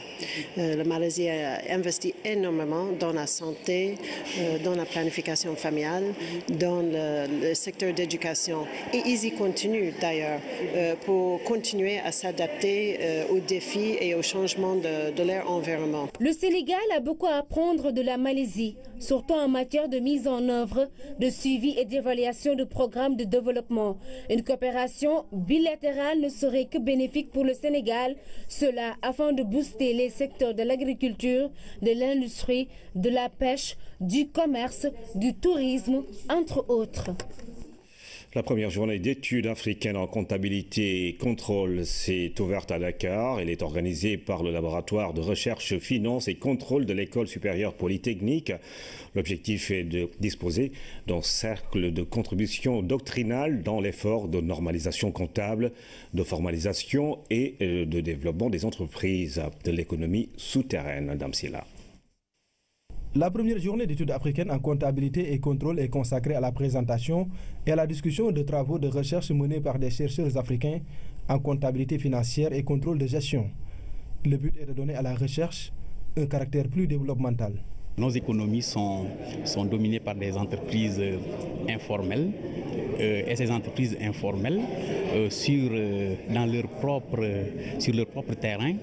La Malaisie a investi énormément dans la santé, dans la planification familiale, dans le secteur d'éducation. Et ils y continuent d'ailleurs pour continuer à s'adapter aux défis et aux changements de leur environnement. Le Sénégal a beaucoup à apprendre de la Malaisie, surtout en matière de mise en œuvre, de suivi et d'évaluation de programmes de développement. Une coopération bilatérale ne serait que bénéfique pour le Sénégal, cela afin de booster les secteurs de l'agriculture, de l'industrie, de la pêche, du commerce, du tourisme, entre autres. La première journée d'études africaines en comptabilité et contrôle s'est ouverte à Dakar. Elle est organisée par le laboratoire de recherche, finance et contrôle de l'École supérieure polytechnique. L'objectif est de disposer d'un cercle de contribution doctrinale dans l'effort de normalisation comptable, de formalisation et de développement des entreprises de l'économie souterraine. Damsila. La première journée d'études africaines en comptabilité et contrôle est consacrée à la présentation et à la discussion de travaux de recherche menés par des chercheurs africains en comptabilité financière et contrôle de gestion. Le but est de donner à la recherche un caractère plus développemental. Nos économies sont dominées par des entreprises informelles et ces entreprises informelles sur leur propre terrain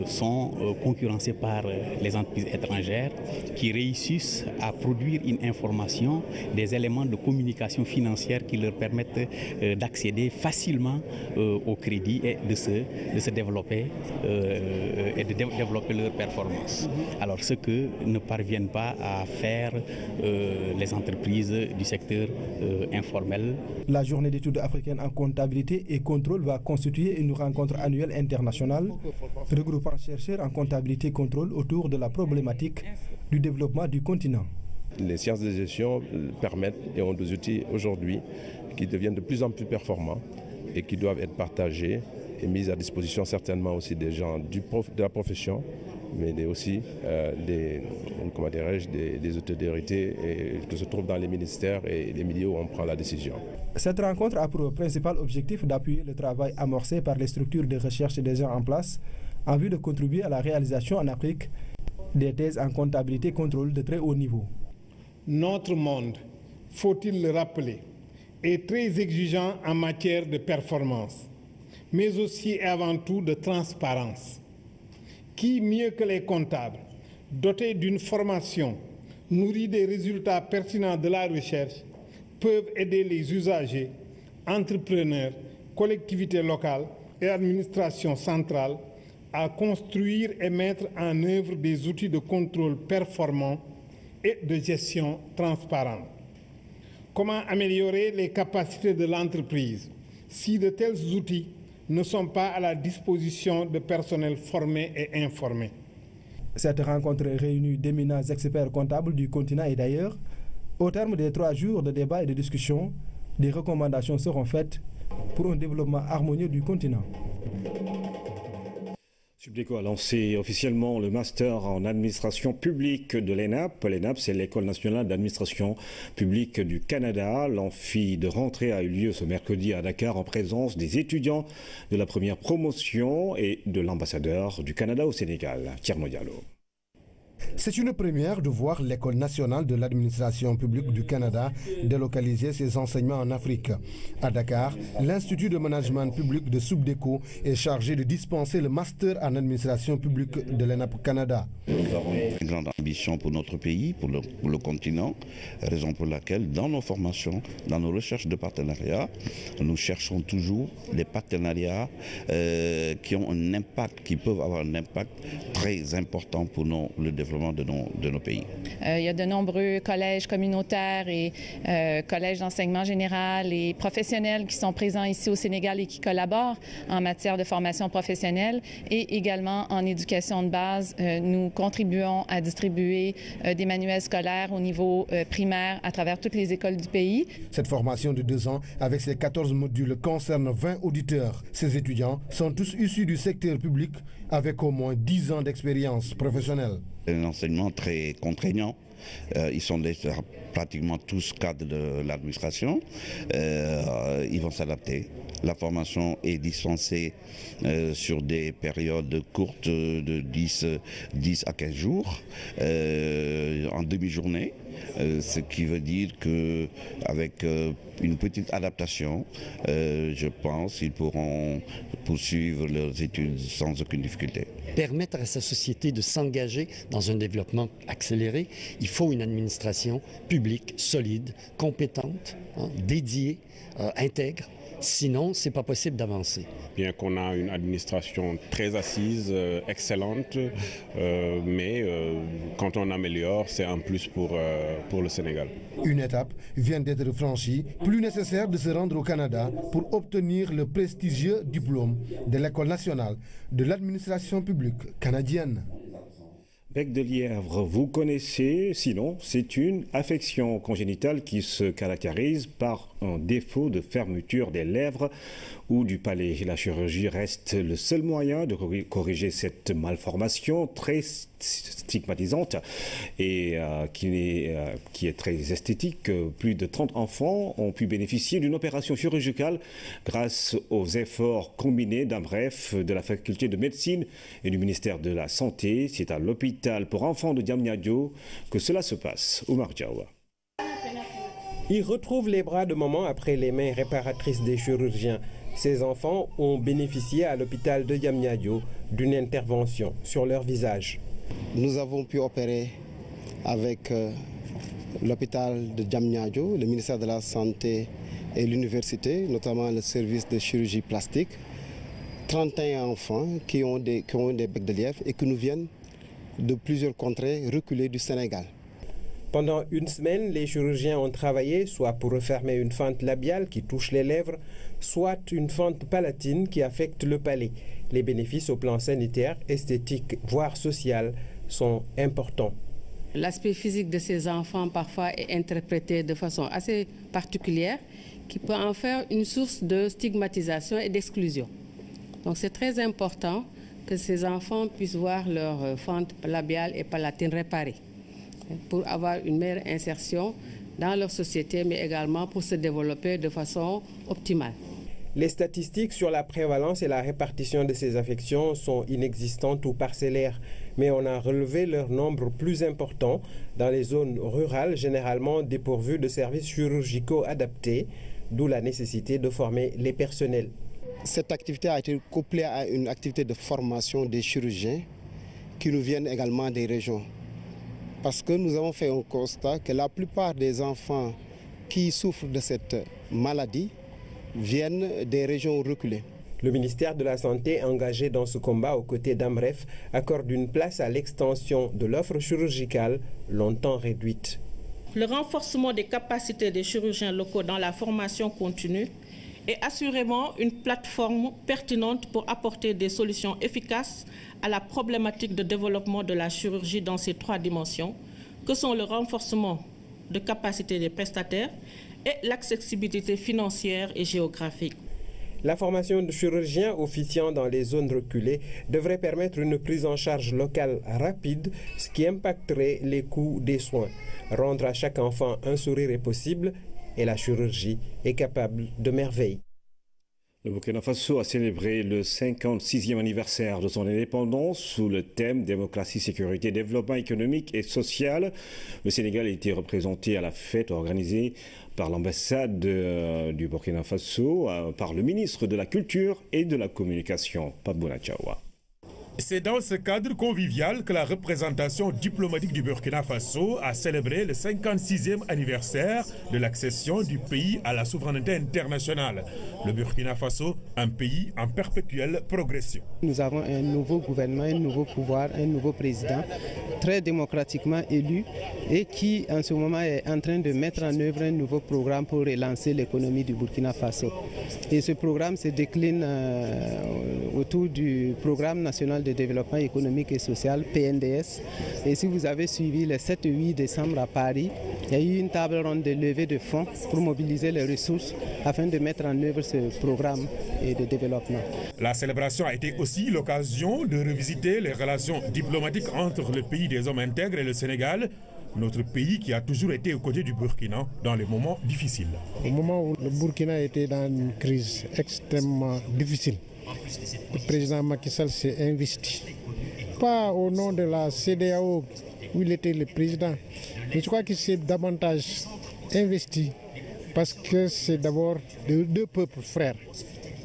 sont concurrencées par les entreprises étrangères qui réussissent à produire une information, des éléments de communication financière qui leur permettent d'accéder facilement au crédit et de se développer et de développer leur performance. Alors ce que ne parviennent pas à faire les entreprises du secteur informel. La journée d'études africaines en comptabilité et contrôle va constituer une rencontre annuelle internationale regroupant chercheurs en comptabilité et contrôle autour de la problématique du développement du continent. Les sciences de gestion permettent et ont des outils aujourd'hui qui deviennent de plus en plus performants et qui doivent être partagés et mis à disposition certainement aussi des gens de la profession, mais aussi des autorités qui se trouvent dans les ministères et les milieux où on prend la décision. Cette rencontre a pour principal objectif d'appuyer le travail amorcé par les structures de recherche déjà en place en vue de contribuer à la réalisation en Afrique des thèses en comptabilité et contrôle de très haut niveau. Notre monde, faut-il le rappeler, est très exigeant en matière de performance, mais aussi et avant tout de transparence. Qui mieux que les comptables, dotés d'une formation, nourris des résultats pertinents de la recherche, peuvent aider les usagers, entrepreneurs, collectivités locales et administrations centrales à construire et mettre en œuvre des outils de contrôle performants et de gestion transparente. Comment améliorer les capacités de l'entreprise si de tels outils ne sont pas à la disposition de personnels formés et informés? Cette rencontre réunit d'éminents experts comptables du continent et d'ailleurs. Au terme des 3 jours de débats et de discussions, des recommandations seront faites pour un développement harmonieux du continent. Subdeco a lancé officiellement le master en administration publique de l'ENAP. L'ENAP, c'est l'École nationale d'administration publique du Canada. L'amphi de rentrée a eu lieu ce mercredi à Dakar en présence des étudiants de la première promotion et de l'ambassadeur du Canada au Sénégal, Thierno Diallo. C'est une première de voir l'École nationale de l'administration publique du Canada délocaliser ses enseignements en Afrique. À Dakar, l'Institut de management public de Subdeco est chargé de dispenser le master en administration publique de l'ENAP Canada. Nous avons une grande ambition pour notre pays, pour le continent, raison pour laquelle dans nos formations, dans nos recherches de partenariat, nous cherchons toujours les partenariats qui ont un impact, qui peuvent avoir un impact très important pour le développement de nos pays. Il y a de nombreux collèges communautaires et collèges d'enseignement général et professionnels qui sont présents ici au Sénégal et qui collaborent en matière de formation professionnelle et également en éducation de base. Nous contribuons à distribuer des manuels scolaires au niveau primaire à travers toutes les écoles du pays. Cette formation de 2 ans avec ses 14 modules concerne 20 auditeurs. Ces étudiants sont tous issus du secteur public avec au moins 10 ans d'expérience professionnelle. Un enseignement très contraignant. Ils sont déjà pratiquement tous cadres de l'administration. Ils vont s'adapter. La formation est dispensée sur des périodes courtes de 10 à 15 jours, en demi-journée. Ce qui veut dire qu'avec une petite adaptation, je pense qu'ils pourront poursuivre leurs études sans aucune difficulté. Permettre à sa société de s'engager dans un développement accéléré, il faut une administration publique solide, compétente, dédiée, intègre. Sinon, ce n'est pas possible d'avancer. Bien qu'on a une administration très assise, excellente, mais quand on améliore, c'est un plus pour le Sénégal. Une étape vient d'être franchie, plus nécessaire de se rendre au Canada pour obtenir le prestigieux diplôme de l'École nationale de l'administration publique canadienne. Bec de lièvre, vous connaissez, sinon c'est une affection congénitale qui se caractérise par un défaut de fermeture des lèvres ou du palais. La chirurgie reste le seul moyen de corriger cette malformation très stigmatisante et qui est très esthétique. Plus de 30 enfants ont pu bénéficier d'une opération chirurgicale grâce aux efforts combinés d'AMREF, de la faculté de médecine et du ministère de la Santé. C'est à l'hôpital pour enfants de Diamniadio que cela se passe. Oumar Diawa. Ils retrouvent les bras de maman après les mains réparatrices des chirurgiens. Ces enfants ont bénéficié à l'hôpital de Diamniadio d'une intervention sur leur visage. Nous avons pu opérer avec l'hôpital de Diamniadio, le ministère de la Santé et l'université, notamment le service de chirurgie plastique. 31 enfants qui ont des becs de lièvre et qui nous viennent de plusieurs contrées reculées du Sénégal. Pendant une semaine, les chirurgiens ont travaillé soit pour refermer une fente labiale qui touche les lèvres, soit une fente palatine qui affecte le palais. Les bénéfices au plan sanitaire, esthétique, voire social sont importants. L'aspect physique de ces enfants parfois est interprété de façon assez particulière qui peut en faire une source de stigmatisation et d'exclusion. Donc c'est très important que ces enfants puissent voir leur fente labiale et palatine réparée pour avoir une meilleure insertion dans leur société, mais également pour se développer de façon optimale. Les statistiques sur la prévalence et la répartition de ces affections sont inexistantes ou parcellaires, mais on a relevé leur nombre plus important dans les zones rurales, généralement dépourvues de services chirurgicaux adaptés, d'où la nécessité de former les personnels. Cette activité a été couplée à une activité de formation des chirurgiens qui nous viennent également des régions. Parce que nous avons fait un constat que la plupart des enfants qui souffrent de cette maladie viennent des régions reculées. Le ministère de la Santé, engagé dans ce combat aux côtés d'AMREF, accorde une place à l'extension de l'offre chirurgicale longtemps réduite. Le renforcement des capacités des chirurgiens locaux dans la formation continue est assurément une plateforme pertinente pour apporter des solutions efficaces à la problématique de développement de la chirurgie dans ces 3 dimensions, que sont le renforcement de capacités des prestataires et l'accessibilité financière et géographique. La formation de chirurgiens officiant dans les zones reculées devrait permettre une prise en charge locale rapide, ce qui impacterait les coûts des soins. Rendre à chaque enfant un sourire est possible et la chirurgie est capable de merveilles. Le Burkina Faso a célébré le 56e anniversaire de son indépendance sous le thème démocratie, sécurité, développement économique et social. Le Sénégal a été représenté à la fête organisée par l'ambassade du Burkina Faso, par le ministre de la Culture et de la Communication, Pape Bouna-Tchaoua. C'est dans ce cadre convivial que la représentation diplomatique du Burkina Faso a célébré le 56e anniversaire de l'accession du pays à la souveraineté internationale. Le Burkina Faso, un pays en perpétuelle progression. Nous avons un nouveau gouvernement, un nouveau pouvoir, un nouveau président très démocratiquement élu et qui en ce moment est en train de mettre en œuvre un nouveau programme pour relancer l'économie du Burkina Faso. Et ce programme se décline autour du programme national de développement économique et social, PNDS. Et si vous avez suivi le 7 et 8 décembre à Paris, il y a eu une table ronde de levée de fonds pour mobiliser les ressources afin de mettre en œuvre ce programme de développement. La célébration a été aussi l'occasion de revisiter les relations diplomatiques entre le pays des hommes intègres et le Sénégal, notre pays qui a toujours été aux côtés du Burkina dans les moments difficiles. Au moment où le Burkina était dans une crise extrêmement difficile, le président Macky Sall s'est investi. Pas au nom de la CEDEAO où il était le président, mais je crois qu'il s'est davantage investi parce que c'est d'abord deux peuples frères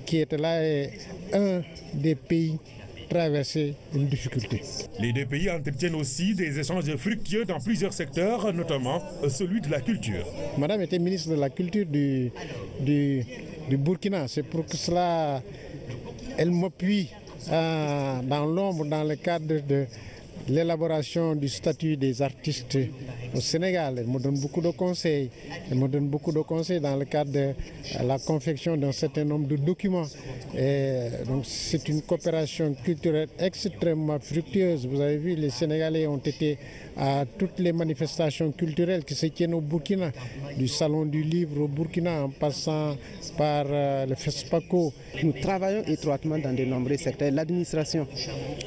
qui étaient là et un des pays traverser une difficulté. Les deux pays entretiennent aussi des échanges fructueux dans plusieurs secteurs, notamment celui de la culture. Madame était ministre de la Culture du Burkina. C'est pour que cela, elle m'appuie dans l'ombre, dans le cadre de l'élaboration du statut des artistes au Sénégal. Elle me donne beaucoup de conseils. Elle me donne beaucoup de conseils dans le cadre de la confection d'un certain nombre de documents. Et donc c'est une coopération culturelle extrêmement fructueuse. Vous avez vu, les Sénégalais ont été à toutes les manifestations culturelles qui se tiennent au Burkina, du Salon du Livre au Burkina en passant par le FESPACO. Nous travaillons étroitement dans de nombreux secteurs. L'administration,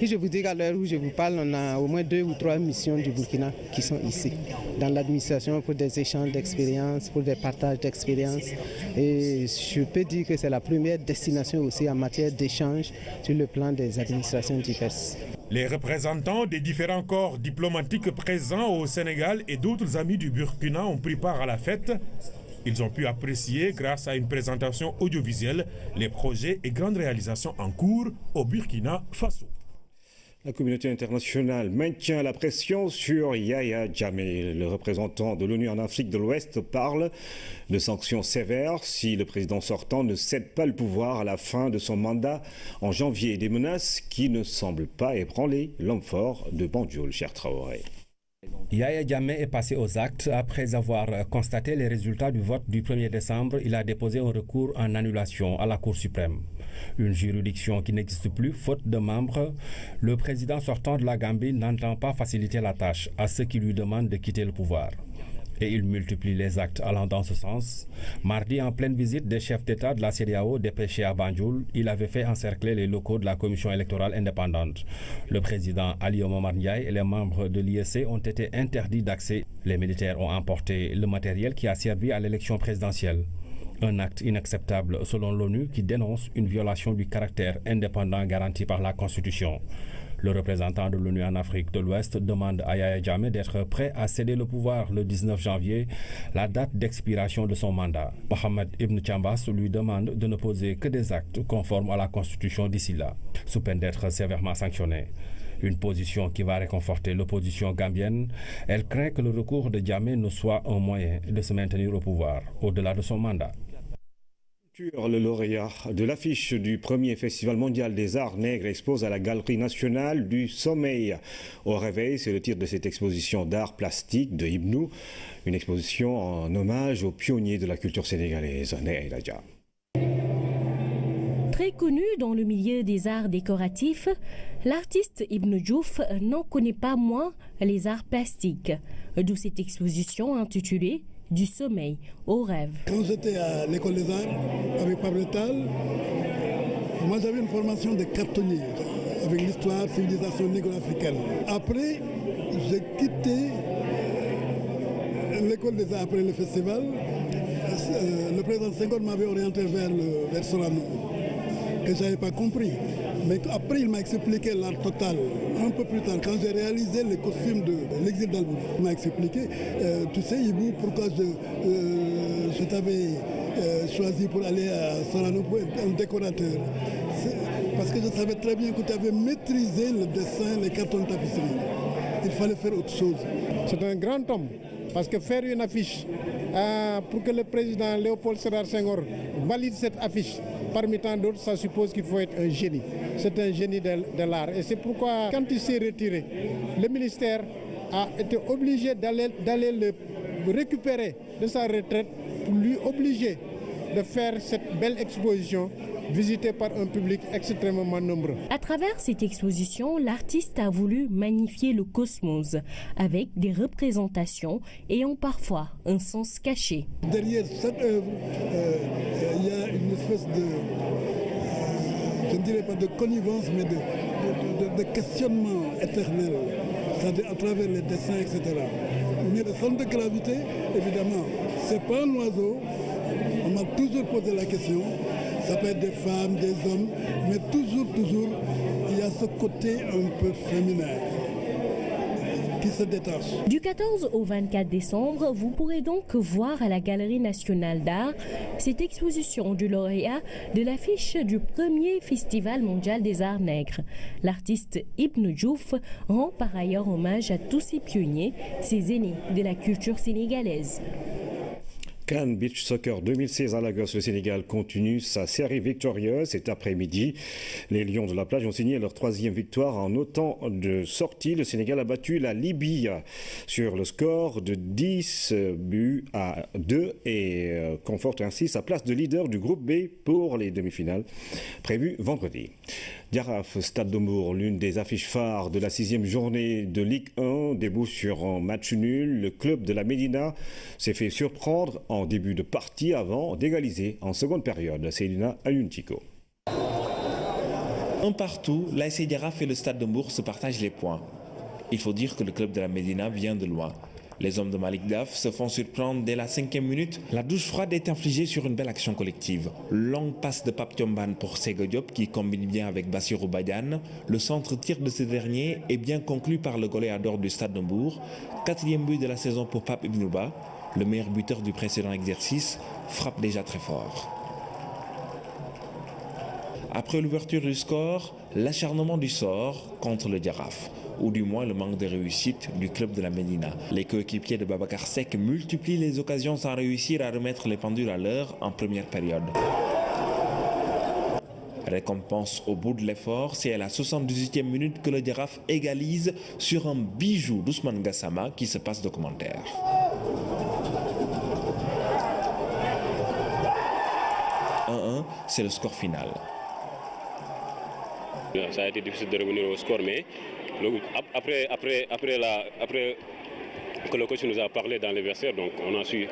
et je vous dis qu'à l'heure où je vous parle, on a au moins 2 ou 3 missions du Burkina qui sont ici, dans l'administration pour des échanges d'expériences, pour des partages d'expériences. Et je peux dire que c'est la première destination aussi en matière d'échange sur le plan des administrations diverses. Les représentants des différents corps diplomatiques présents au Sénégal et d'autres amis du Burkina ont pris part à la fête. Ils ont pu apprécier, grâce à une présentation audiovisuelle, les projets et grandes réalisations en cours au Burkina Faso. La communauté internationale maintient la pression sur Yahya Jammeh. Le représentant de l'ONU en Afrique de l'Ouest parle de sanctions sévères si le président sortant ne cède pas le pouvoir à la fin de son mandat en janvier. Des menaces qui ne semblent pas ébranler l'homme fort de Banjul, cher Traoré. Yahya Jammeh est passé aux actes. Après avoir constaté les résultats du vote du 1er décembre, il a déposé un recours en annulation à la Cour suprême. Une juridiction qui n'existe plus, faute de membres. Le président sortant de la Gambie n'entend pas faciliter la tâche à ceux qui lui demandent de quitter le pouvoir. Et il multiplie les actes allant dans ce sens. Mardi, en pleine visite des chefs d'État de la CEDEAO dépêchés à Banjul, il avait fait encercler les locaux de la commission électorale indépendante. Le président Ali Omar Ndiaye et les membres de l'IEC ont été interdits d'accès. Les militaires ont emporté le matériel qui a servi à l'élection présidentielle. Un acte inacceptable selon l'ONU qui dénonce une violation du caractère indépendant garanti par la Constitution. Le représentant de l'ONU en Afrique de l'Ouest demande à Yahya Jammeh d'être prêt à céder le pouvoir le 19 janvier, la date d'expiration de son mandat. Mohamed Ibn Chambas lui demande de ne poser que des actes conformes à la Constitution d'ici là, sous peine d'être sévèrement sanctionné. Une position qui va réconforter l'opposition gambienne. Elle craint que le recours de Jammeh ne soit un moyen de se maintenir au pouvoir au-delà de son mandat. Le lauréat de l'affiche du premier Festival mondial des arts nègres expose à la Galerie nationale du Sommeil. Au réveil, c'est le titre de cette exposition d'art plastique de Ibnou, une exposition en hommage aux pionniers de la culture sénégalaise. Très connu dans le milieu des arts décoratifs, l'artiste Ibn Diouf n'en connaît pas moins les arts plastiques. D'où cette exposition intitulée « Du sommeil au rêve ». Quand j'étais à l'école des arts avec Pablo Tal, moi j'avais une formation de cartonnier avec l'histoire, civilisation négro-africaine. Après, j'ai quitté l'école des arts après le festival. Le président Senghor m'avait orienté vers Solano. que je n'avais pas compris. Mais après, il m'a expliqué l'art total. Un peu plus tard, quand j'ai réalisé le costume de l'exil d'Alboury, il m'a expliqué, tu sais, Ibou, pourquoi je t'avais choisi pour aller à Sorano pour être un décorateur. Parce que je savais très bien que tu avais maîtrisé le dessin, les cartons de tapisserie. Il fallait faire autre chose. C'est un grand homme, parce que faire une affiche pour que le président Léopold Sédar Senghor valide cette affiche, parmi tant d'autres, ça suppose qu'il faut être un génie. C'est un génie de l'art. Et c'est pourquoi, quand il s'est retiré, le ministère a été obligé d'aller le récupérer de sa retraite pour lui obliger de faire cette belle exposition visitée par un public extrêmement nombreux. À travers cette exposition, l'artiste a voulu magnifier le cosmos avec des représentations ayant parfois un sens caché. Derrière cette œuvre, il y a une espèce de, je ne dirais pas de connivence, mais de questionnement éternel, c'est-à-dire à travers les dessins, etc. Mais le centre de gravité, évidemment, c'est pas un oiseau. On m'a toujours posé la question. Ça peut être des femmes, des hommes, mais toujours, il y a ce côté un peu féminin qui se détache. Du 14 au 24 décembre, vous pourrez donc voir à la Galerie nationale d'art cette exposition du lauréat de l'affiche du premier Festival mondial des arts nègres. L'artiste Ibn Diouf rend par ailleurs hommage à tous ces pionniers, ces aînés de la culture sénégalaise. CAN Beach Soccer 2016 à Lagos, le Sénégal continue sa série victorieuse cet après-midi. Les Lions de la plage ont signé leur 3e victoire en autant de sorties. Le Sénégal a battu la Libye sur le score de 10 buts à 2 et conforte ainsi sa place de leader du groupe B pour les demi-finales prévues vendredi. Jaraaf, Stade de Mbour, l'une des affiches phares de la 6e journée de Ligue 1, débouche sur un match nul. Le club de la Médina s'est fait surprendre en début de partie avant d'égaliser en seconde période. Seydina Ayuntiko. Un partout, l'ASC Jaraaf et le Stade de Mbour se partagent les points. Il faut dire que le club de la Médina vient de loin. Les hommes de Malik Daf se font surprendre dès la 5e minute. La douche froide est infligée sur une belle action collective. Longue passe de Pape Thiomban pour Sega Diop qui combine bien avec Bassirou Badiane. Le centre-tir de ce dernier est bien conclu par le goléador du Stade de Mbour. 4e but de la saison pour Pape Ibnouba. Le meilleur buteur du précédent exercice frappe déjà très fort. Après l'ouverture du score, l'acharnement du sort contre le Jaraaf, ou du moins le manque de réussite du club de la Médina. Les coéquipiers de Babacar Seck multiplient les occasions sans réussir à remettre les pendules à l'heure en première période. Récompense au bout de l'effort, c'est à la 78e minute que le Jaraaf égalise sur un bijou d'Ousmane Gassama qui se passe de commentaires. 1-1, c'est le score final. Ça a été difficile de revenir au score, mais après que le coach nous a parlé dans les vestiaires, donc on a su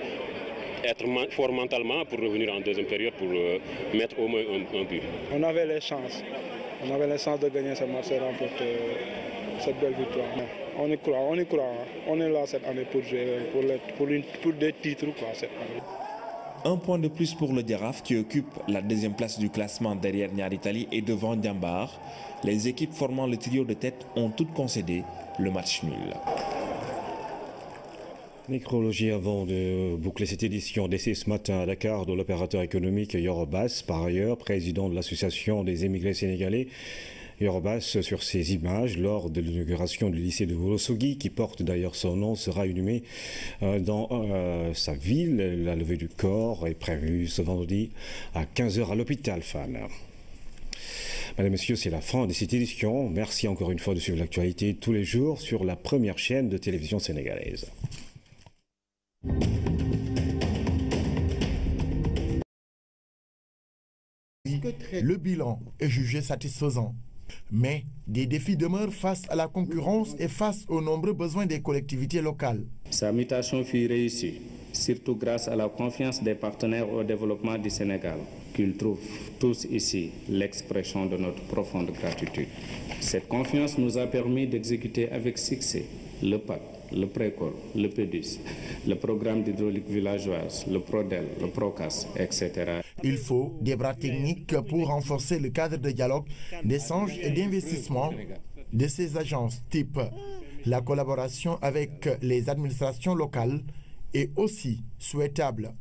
être fort mentalement pour revenir en deuxième période pour mettre au moins un but. On avait les chances. On avait les chances de gagner ce match et remporter cette belle victoire. On y croit. On est là cette année pour jouer pour des titres cette année. Un point de plus pour le Jaraaf qui occupe la 2e place du classement derrière Niary Tally et devant Diambar. Les équipes formant le trio de tête ont toutes concédé le match nul. Nécrologie avant de boucler cette édition. Décès ce matin à Dakar de l'opérateur économique Yorobas, par ailleurs président de l'association des émigrés sénégalais. Yorobas, sur ces images, lors de l'inauguration du lycée de Ourossogui, qui porte d'ailleurs son nom, sera inhumé dans sa ville. La levée du corps est prévue ce vendredi à 15h à l'hôpital Fann. Mesdames et messieurs, c'est la fin de cette édition. Merci encore une fois de suivre l'actualité tous les jours sur la première chaîne de télévision sénégalaise. Le bilan est jugé satisfaisant. Mais des défis demeurent face à la concurrence et face aux nombreux besoins des collectivités locales. Sa mutation fut réussie, surtout grâce à la confiance des partenaires au développement du Sénégal, qu'ils trouvent tous ici l'expression de notre profonde gratitude. Cette confiance nous a permis d'exécuter avec succès le pacte le PRECOL, le PEDUS, le programme d'hydraulique villageoise, le PRODEL, le PROCAS, etc. Il faut des bras techniques pour renforcer le cadre de dialogue, d'échange et d'investissement de ces agences type. La collaboration avec les administrations locales est aussi souhaitable.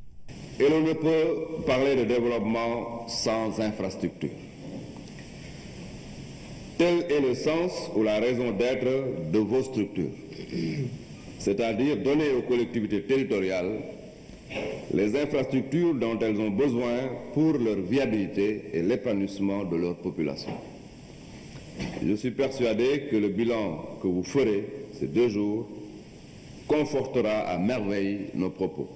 Et l'on ne peut parler de développement sans infrastructure. Tel est le sens ou la raison d'être de vos structures, c'est-à-dire donner aux collectivités territoriales les infrastructures dont elles ont besoin pour leur viabilité et l'épanouissement de leur population. Je suis persuadé que le bilan que vous ferez ces 2 jours confortera à merveille nos propos.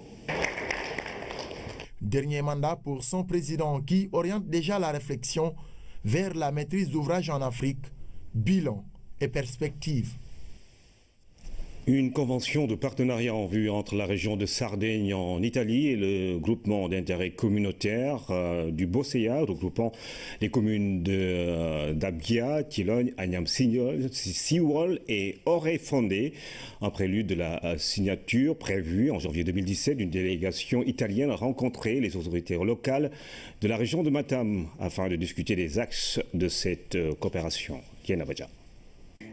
Dernier mandat pour son président qui oriente déjà la réflexion vers la maîtrise d'ouvrage en Afrique, bilan et perspective. Une convention de partenariat en vue entre la région de Sardaigne en Italie et le groupement d'intérêt communautaire du Bosea, regroupant les communes d'Abgia, Tilogne, Agnam-Siwol et Orefondé, en prélude de la signature prévue en janvier 2017 d'une délégation italienne à rencontrer les autorités locales de la région de Matam afin de discuter des axes de cette coopération.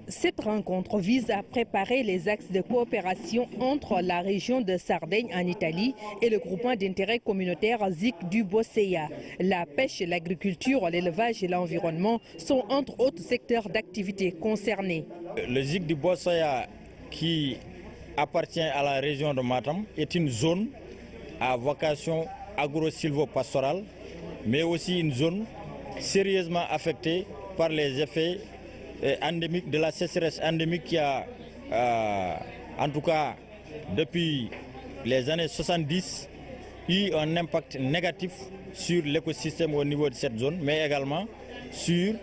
Cette rencontre vise à préparer les axes de coopération entre la région de Sardaigne en Italie et le groupement d'intérêt communautaire ZIC du Bosea. La pêche, l'agriculture, l'élevage et l'environnement sont entre autres secteurs d'activité concernés. Le ZIC du Bosea, qui appartient à la région de Matam, est une zone à vocation agro-silvopastorale, mais aussi une zone sérieusement affectée par les effets endémique de la sécheresse endémique qui a, en tout cas depuis les années 70, eu un impact négatif sur l'écosystème au niveau de cette zone, mais également sur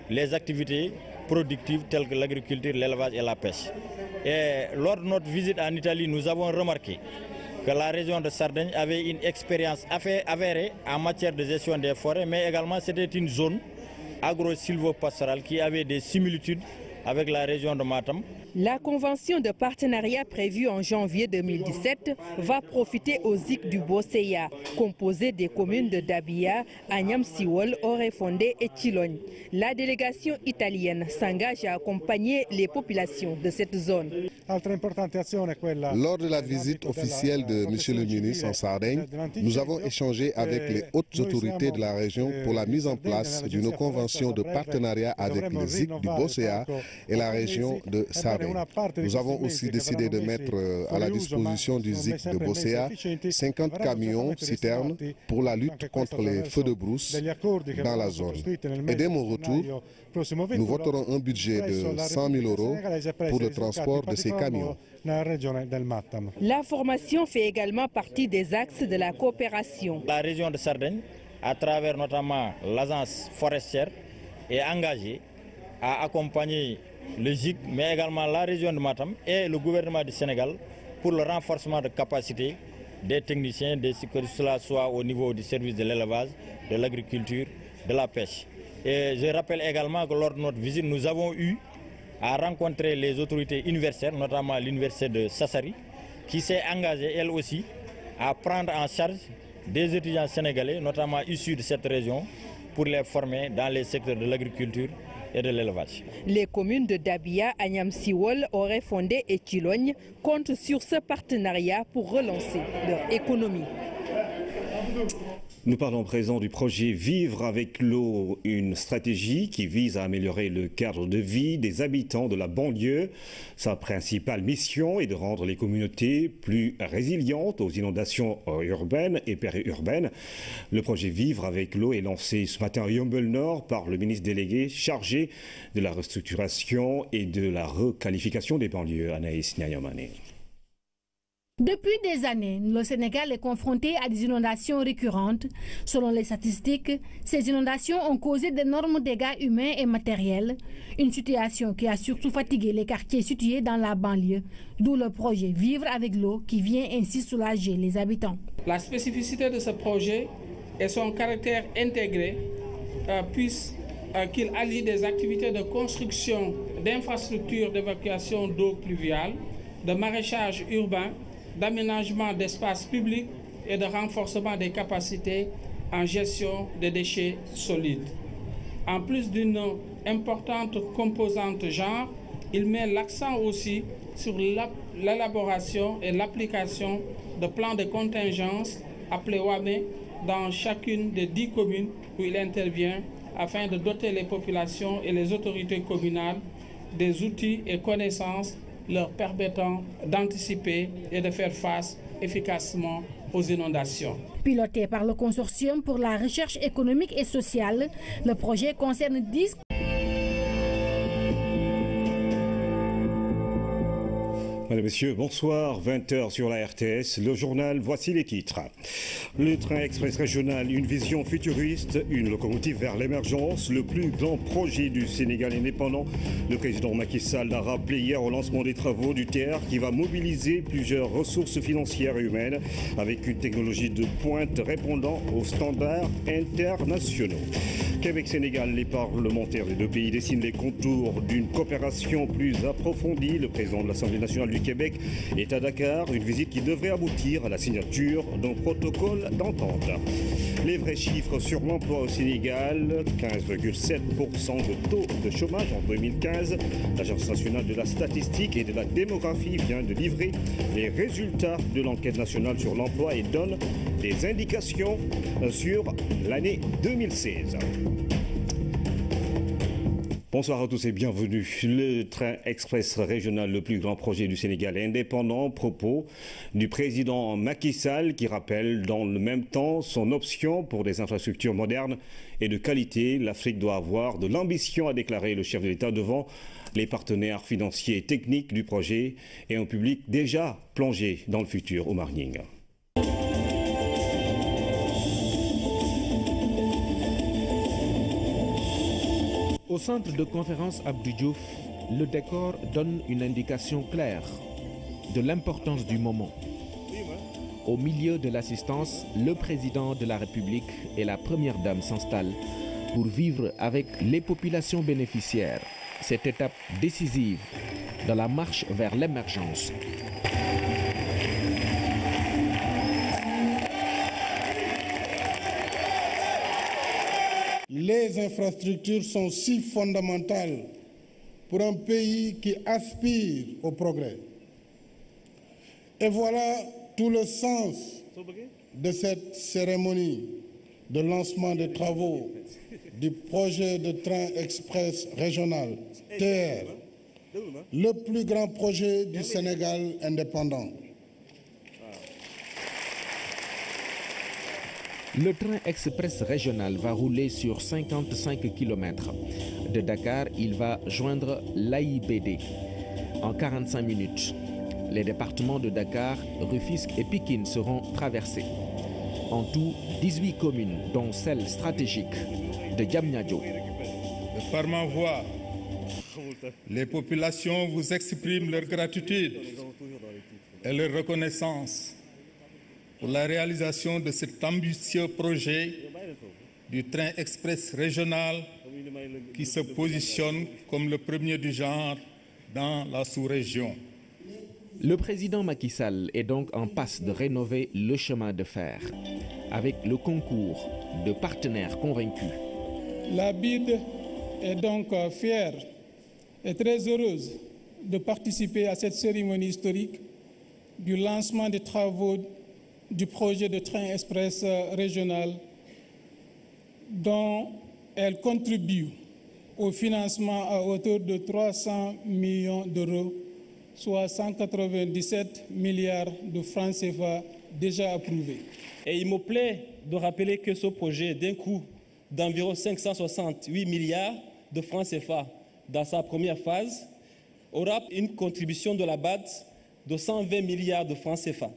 les activités productives telles que l'agriculture, l'élevage et la pêche. Et lors de notre visite en Italie, nous avons remarqué que la région de Sardaigne avait une expérience avérée en matière de gestion des forêts, mais également c'était une zone agro-silvopastorale qui avait des similitudes avec la région de Matam. La convention de partenariat prévue en janvier 2017 va profiter aux ZIC du Bosea, composé des communes de Dabia, Agnam-Siwol, Orefondé et Tilogne. La délégation italienne s'engage à accompagner les populations de cette zone. Lors de la visite officielle de M. le ministre en Sardaigne, nous avons échangé avec les hautes autorités de la région pour la mise en place d'une convention de partenariat avec les ZIC du Bosea et la région de Sardaigne. Nous avons aussi décidé de mettre à la disposition du ZIC de Bosea 50 camions citernes pour la lutte contre les feux de brousse dans la zone. Et dès mon retour, nous voterons un budget de 100 000 € pour le transport de ces camions. La formation fait également partie des axes de la coopération. La région de Sardaigne, à travers notamment l'agence forestière, est engagée à accompagner le GIC, mais également la région de Matam et le gouvernement du Sénégal pour le renforcement de capacités des techniciens, que cela soit au niveau du service de l'élevage, de l'agriculture, de la pêche. Et je rappelle également que lors de notre visite, nous avons eu à rencontrer les autorités universitaires, notamment l'université de Sassari, qui s'est engagée elle aussi à prendre en charge des étudiants sénégalais, notamment issus de cette région, pour les former dans les secteurs de l'agriculture et de l'élevage. Les communes de Dabia, Agnam-Siwol, Orefondé et Tilogne comptent sur ce partenariat pour relancer leur économie. Nous parlons à présent du projet Vivre avec l'eau, une stratégie qui vise à améliorer le cadre de vie des habitants de la banlieue. Sa principale mission est de rendre les communautés plus résilientes aux inondations urbaines et périurbaines. Le projet Vivre avec l'eau est lancé ce matin à Yeumbeul Nord par le ministre délégué chargé de la restructuration et de la requalification des banlieues, Anaïs Nyayamane. Depuis des années, le Sénégal est confronté à des inondations récurrentes. Selon les statistiques, ces inondations ont causé d'énormes dégâts humains et matériels, une situation qui a surtout fatigué les quartiers situés dans la banlieue, d'où le projet Vivre avec l'eau qui vient ainsi soulager les habitants. La spécificité de ce projet est son caractère intégré, puisqu'il allie des activités de construction d'infrastructures d'évacuation d'eau pluviale de maraîchage urbain, d'aménagement d'espaces publics et de renforcement des capacités en gestion des déchets solides. En plus d'une importante composante genre, il met l'accent aussi sur l'élaboration et l'application de plans de contingence appelés WAME dans chacune des 10 communes où il intervient afin de doter les populations et les autorités communales des outils et connaissances leur permettant d'anticiper et de faire face efficacement aux inondations. Piloté par le Consortium pour la recherche économique et sociale, le projet concerne 10 Mesdames et messieurs, bonsoir. 20h sur la RTS. Le journal, voici les titres. Le train express régional, une vision futuriste, une locomotive vers l'émergence, le plus grand projet du Sénégal indépendant. Le président Macky Sall a rappelé hier au lancement des travaux du TER qui va mobiliser plusieurs ressources financières et humaines avec une technologie de pointe répondant aux standards internationaux. Québec-Sénégal, les parlementaires des deux pays dessinent les contours d'une coopération plus approfondie. Le président de l'Assemblée nationale du Québec est à Dakar, une visite qui devrait aboutir à la signature d'un protocole d'entente. Les vrais chiffres sur l'emploi au Sénégal, 15,7% de taux de chômage en 2015. L'Agence nationale de la statistique et de la démographie vient de livrer les résultats de l'enquête nationale sur l'emploi et donne des indications sur l'année 2016. Bonsoir à tous et bienvenue. Le train express régional, le plus grand projet du Sénégal indépendant, propos du président Macky Sall qui rappelle dans le même temps son option pour des infrastructures modernes et de qualité. L'Afrique doit avoir de l'ambition, a déclaré le chef de l'État devant les partenaires financiers et techniques du projet et un public déjà plongé dans le futur au Marning. Au centre de conférence Abdou Diouf, le décor donne une indication claire de l'importance du moment. Au milieu de l'assistance, le président de la République et la première dame s'installent pour vivre avec les populations bénéficiaires cette étape décisive dans la marche vers l'émergence. Les infrastructures sont si fondamentales pour un pays qui aspire au progrès. Et voilà tout le sens de cette cérémonie de lancement des travaux du projet de train express régional TER, le plus grand projet du Sénégal indépendant. Le train express régional va rouler sur 55 km. De Dakar, il va joindre l'AIBD en 45 minutes. Les départements de Dakar, Rufisque et Pikine seront traversés. En tout, 18 communes, dont celle stratégique de Diamniadio. Par ma voix, les populations vous expriment leur gratitude et leur reconnaissance pour la réalisation de cet ambitieux projet du train express régional qui se positionne comme le premier du genre dans la sous-région. Le président Macky Sall est donc en passe de rénover le chemin de fer avec le concours de partenaires convaincus. La BID est donc fière et très heureuse de participer à cette cérémonie historique du lancement des travaux du projet de train express régional dont elle contribue au financement à hauteur de 300 millions d'euros, soit 197 milliards de francs CFA déjà approuvés. Et il me plaît de rappeler que ce projet, d'un coût d'environ 568 milliards de francs CFA dans sa première phase, aura une contribution de la BAD de 120 milliards de francs CFA.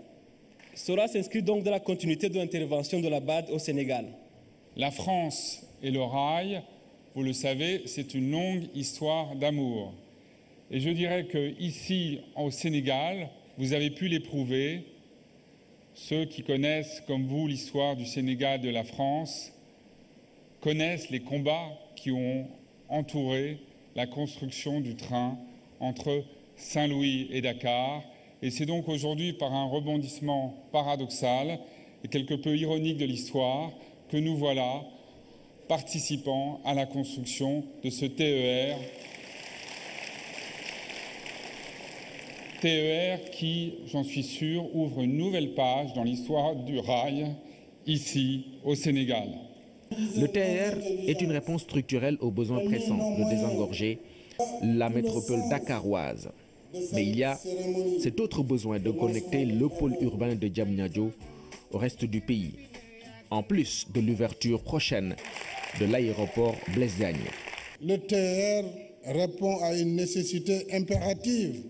Cela s'inscrit donc dans la continuité de l'intervention de la BAD au Sénégal. La France et le rail, vous le savez, c'est une longue histoire d'amour. Et je dirais qu'ici, au Sénégal, vous avez pu l'éprouver. Ceux qui connaissent, comme vous, l'histoire du Sénégal et de la France, connaissent les combats qui ont entouré la construction du train entre Saint-Louis et Dakar, Et c'est donc aujourd'hui, par un rebondissement paradoxal et quelque peu ironique de l'histoire, que nous voilà participant à la construction de ce TER. TER qui, j'en suis sûr, ouvre une nouvelle page dans l'histoire du rail, ici, au Sénégal. Le TER est une réponse structurelle aux besoins pressants de désengorger la métropole dakaroise. Mais il y a cet autre besoin de connecter le pôle urbain de Diamniadio au reste du pays, en plus de l'ouverture prochaine de l'aéroport Blaise Diagne. Le TER répond à une nécessité impérative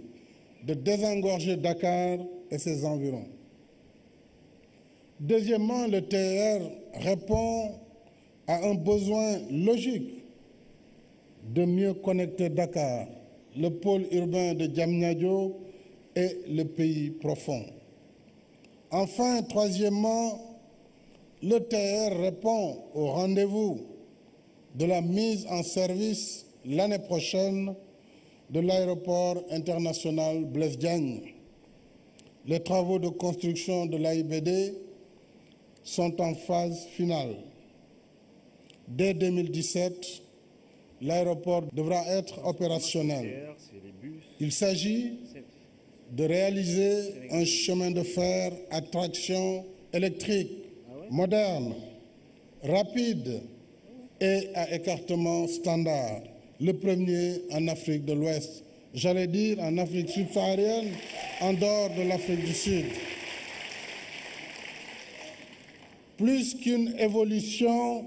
de désengorger Dakar et ses environs. Deuxièmement, le TER répond à un besoin logique de mieux connecter Dakar, le pôle urbain de Diamniadio et le pays profond. Enfin, troisièmement, le TER répond au rendez-vous de la mise en service l'année prochaine de l'aéroport international Blaise Diagne. Les travaux de construction de l'AIBD sont en phase finale. Dès 2017, l'aéroport devra être opérationnel. Il s'agit de réaliser un chemin de fer à traction électrique, moderne, rapide et à écartement standard, le premier en Afrique de l'Ouest. J'allais dire en Afrique subsaharienne, en dehors de l'Afrique du Sud. Plus qu'une évolution,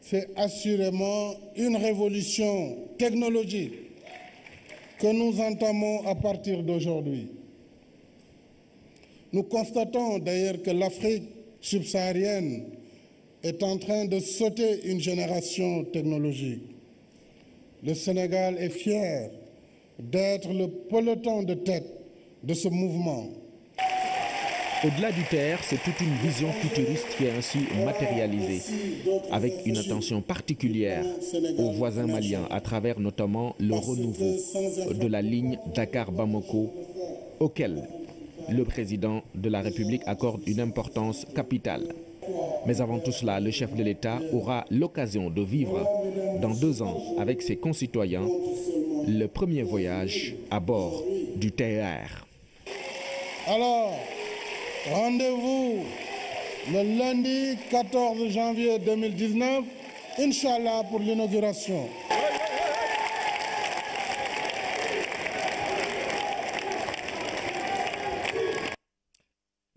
c'est assurément une révolution technologique que nous entamons à partir d'aujourd'hui. Nous constatons d'ailleurs que l'Afrique subsaharienne est en train de sauter une génération technologique. Le Sénégal est fier d'être le peloton de tête de ce mouvement. Au-delà du TER, c'est toute une vision futuriste qui est ainsi matérialisée, avec une attention particulière aux voisins maliens, à travers notamment le renouveau de la ligne Dakar-Bamako, auquel le président de la République accorde une importance capitale. Mais avant tout cela, le chef de l'État aura l'occasion de vivre dans 2 ans avec ses concitoyens le premier voyage à bord du TER. Alors, rendez-vous le lundi 14 janvier 2019, Inch'Allah, pour l'inauguration.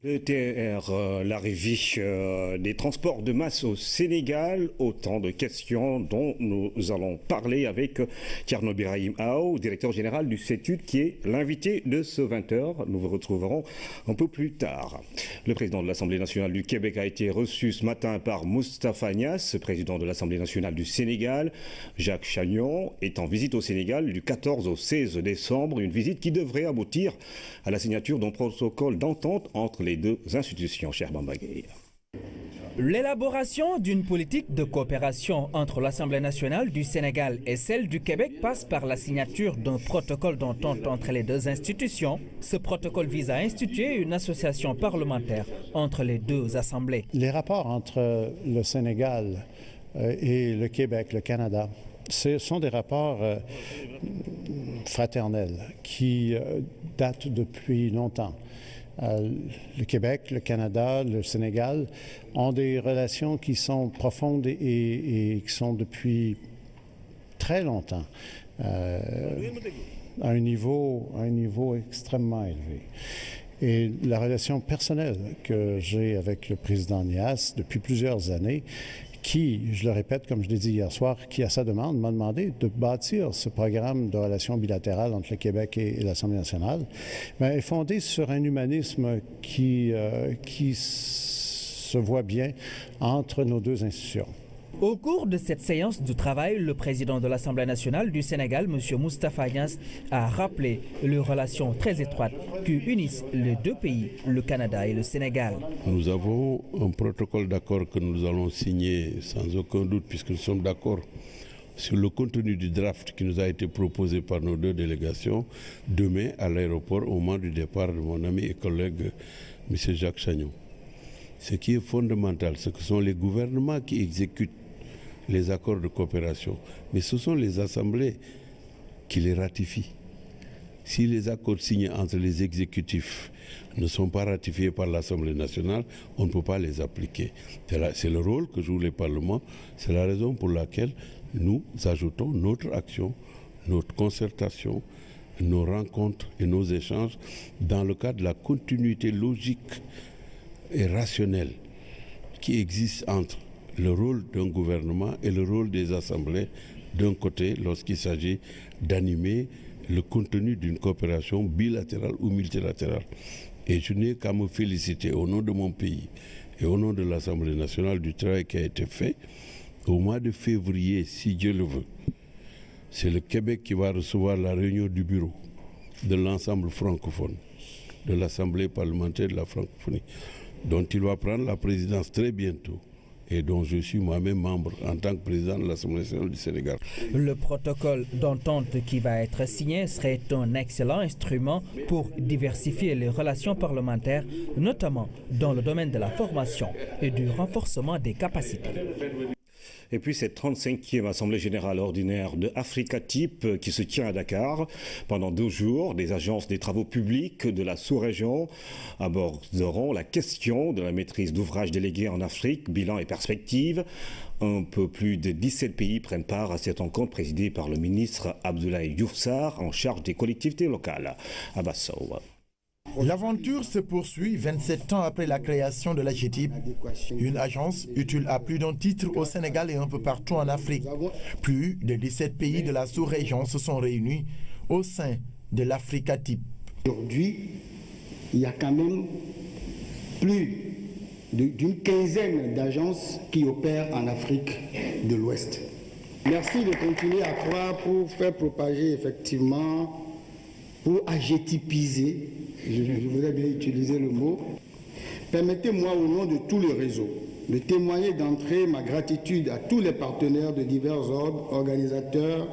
Le TER, l'arrivée des transports de masse au Sénégal, autant de questions dont nous allons parler avec Thierno Birahim Aou, directeur général du CETUD, qui est l'invité de ce 20h. Nous vous retrouverons un peu plus tard. Le président de l'Assemblée nationale du Québec a été reçu ce matin par Moustapha Niasse, président de l'Assemblée nationale du Sénégal. Jacques Chagnon est en visite au Sénégal du 14 au 16 décembre, une visite qui devrait aboutir à la signature d'un protocole d'entente entre les deux institutions. Cher Bambagay. L'élaboration d'une politique de coopération entre l'Assemblée nationale du Sénégal et celle du Québec passe par la signature d'un protocole d'entente entre les deux institutions. Ce protocole vise à instituer une association parlementaire entre les deux assemblées. Les rapports entre le Sénégal et le Québec, le Canada, ce sont des rapports fraternels qui datent depuis longtemps. Le Québec, le Canada, le Sénégal ont des relations qui sont profondes et qui sont depuis très longtemps à un niveau extrêmement élevé. Et la relation personnelle que j'ai avec le président Niasse depuis plusieurs années, qui, je le répète, comme je l'ai dit hier soir, qui à sa demande m'a demandé de bâtir ce programme de relations bilatérales entre le Québec et l'Assemblée nationale, est fondé sur un humanisme qui se voit bien entre nos deux institutions. Au cours de cette séance de travail, le président de l'Assemblée nationale du Sénégal, M. Moustapha Niasse, a rappelé les relations très étroites qui unissent les deux pays, le Canada et le Sénégal. Nous avons un protocole d'accord que nous allons signer sans aucun doute, puisque nous sommes d'accord sur le contenu du draft qui nous a été proposé par nos deux délégations demain à l'aéroport au moment du départ de mon ami et collègue M. Jacques Chagnon. Ce qui est fondamental, c'est que ce sont les gouvernements qui exécutent les accords de coopération, mais ce sont les assemblées qui les ratifient. Si les accords signés entre les exécutifs ne sont pas ratifiés par l'Assemblée nationale, on ne peut pas les appliquer. C'est le rôle que jouent les parlements. C'est la raison pour laquelle nous ajoutons notre action, notre concertation, nos rencontres et nos échanges dans le cadre de la continuité logique et rationnelle qui existe entre le rôle d'un gouvernement et le rôle des assemblées d'un côté lorsqu'il s'agit d'animer le contenu d'une coopération bilatérale ou multilatérale. Et je n'ai qu'à me féliciter au nom de mon pays et au nom de l'Assemblée nationale du travail qui a été fait. Au mois de février, si Dieu le veut, c'est le Québec qui va recevoir la réunion du bureau de l'ensemble francophone, de l'Assemblée parlementaire de la francophonie, dont il va prendre la présidence très bientôt, et dont je suis moi-même membre en tant que président de l'Assemblée nationale du Sénégal. Le protocole d'entente qui va être signé serait un excellent instrument pour diversifier les relations parlementaires, notamment dans le domaine de la formation et du renforcement des capacités. Et puis cette 35e Assemblée générale ordinaire de Africa Type qui se tient à Dakar pendant 2 jours. Des agences des travaux publics de la sous-région aborderont la question de la maîtrise d'ouvrages délégués en Afrique, bilan et perspectives. Un peu plus de 17 pays prennent part à cette rencontre présidée par le ministre Abdoulaye Diouf Sarr en charge des collectivités locales. Abassou. L'aventure se poursuit 27 ans après la création de l'AGETIP, une agence utile à plus d'un titre au Sénégal et un peu partout en Afrique. Plus de 17 pays de la sous-région se sont réunis au sein de l'Africa Type. Aujourd'hui, il y a quand même plus d'une quinzaine d'agences qui opèrent en Afrique de l'Ouest. Merci de continuer à croire pour faire propager effectivement, pour agétipiser, je voudrais bien utiliser le mot. Permettez-moi au nom de tout le réseau de témoigner d'entrée ma gratitude à tous les partenaires de divers ordres, organisateurs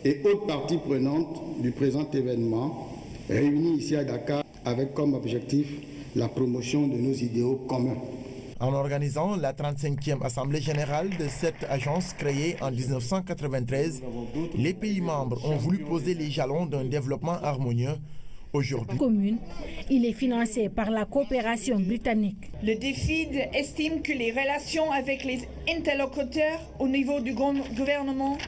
et autres parties prenantes du présent événement, réunis ici à Dakar avec comme objectif la promotion de nos idéaux communs. En organisant la 35e Assemblée générale de cette agence créée en 1993, les pays membres ont voulu poser les jalons d'un développement harmonieux. Aujourd'hui, commune, il est financé par la coopération britannique. Le DFID estime que les relations avec les interlocuteurs au niveau du gouvernement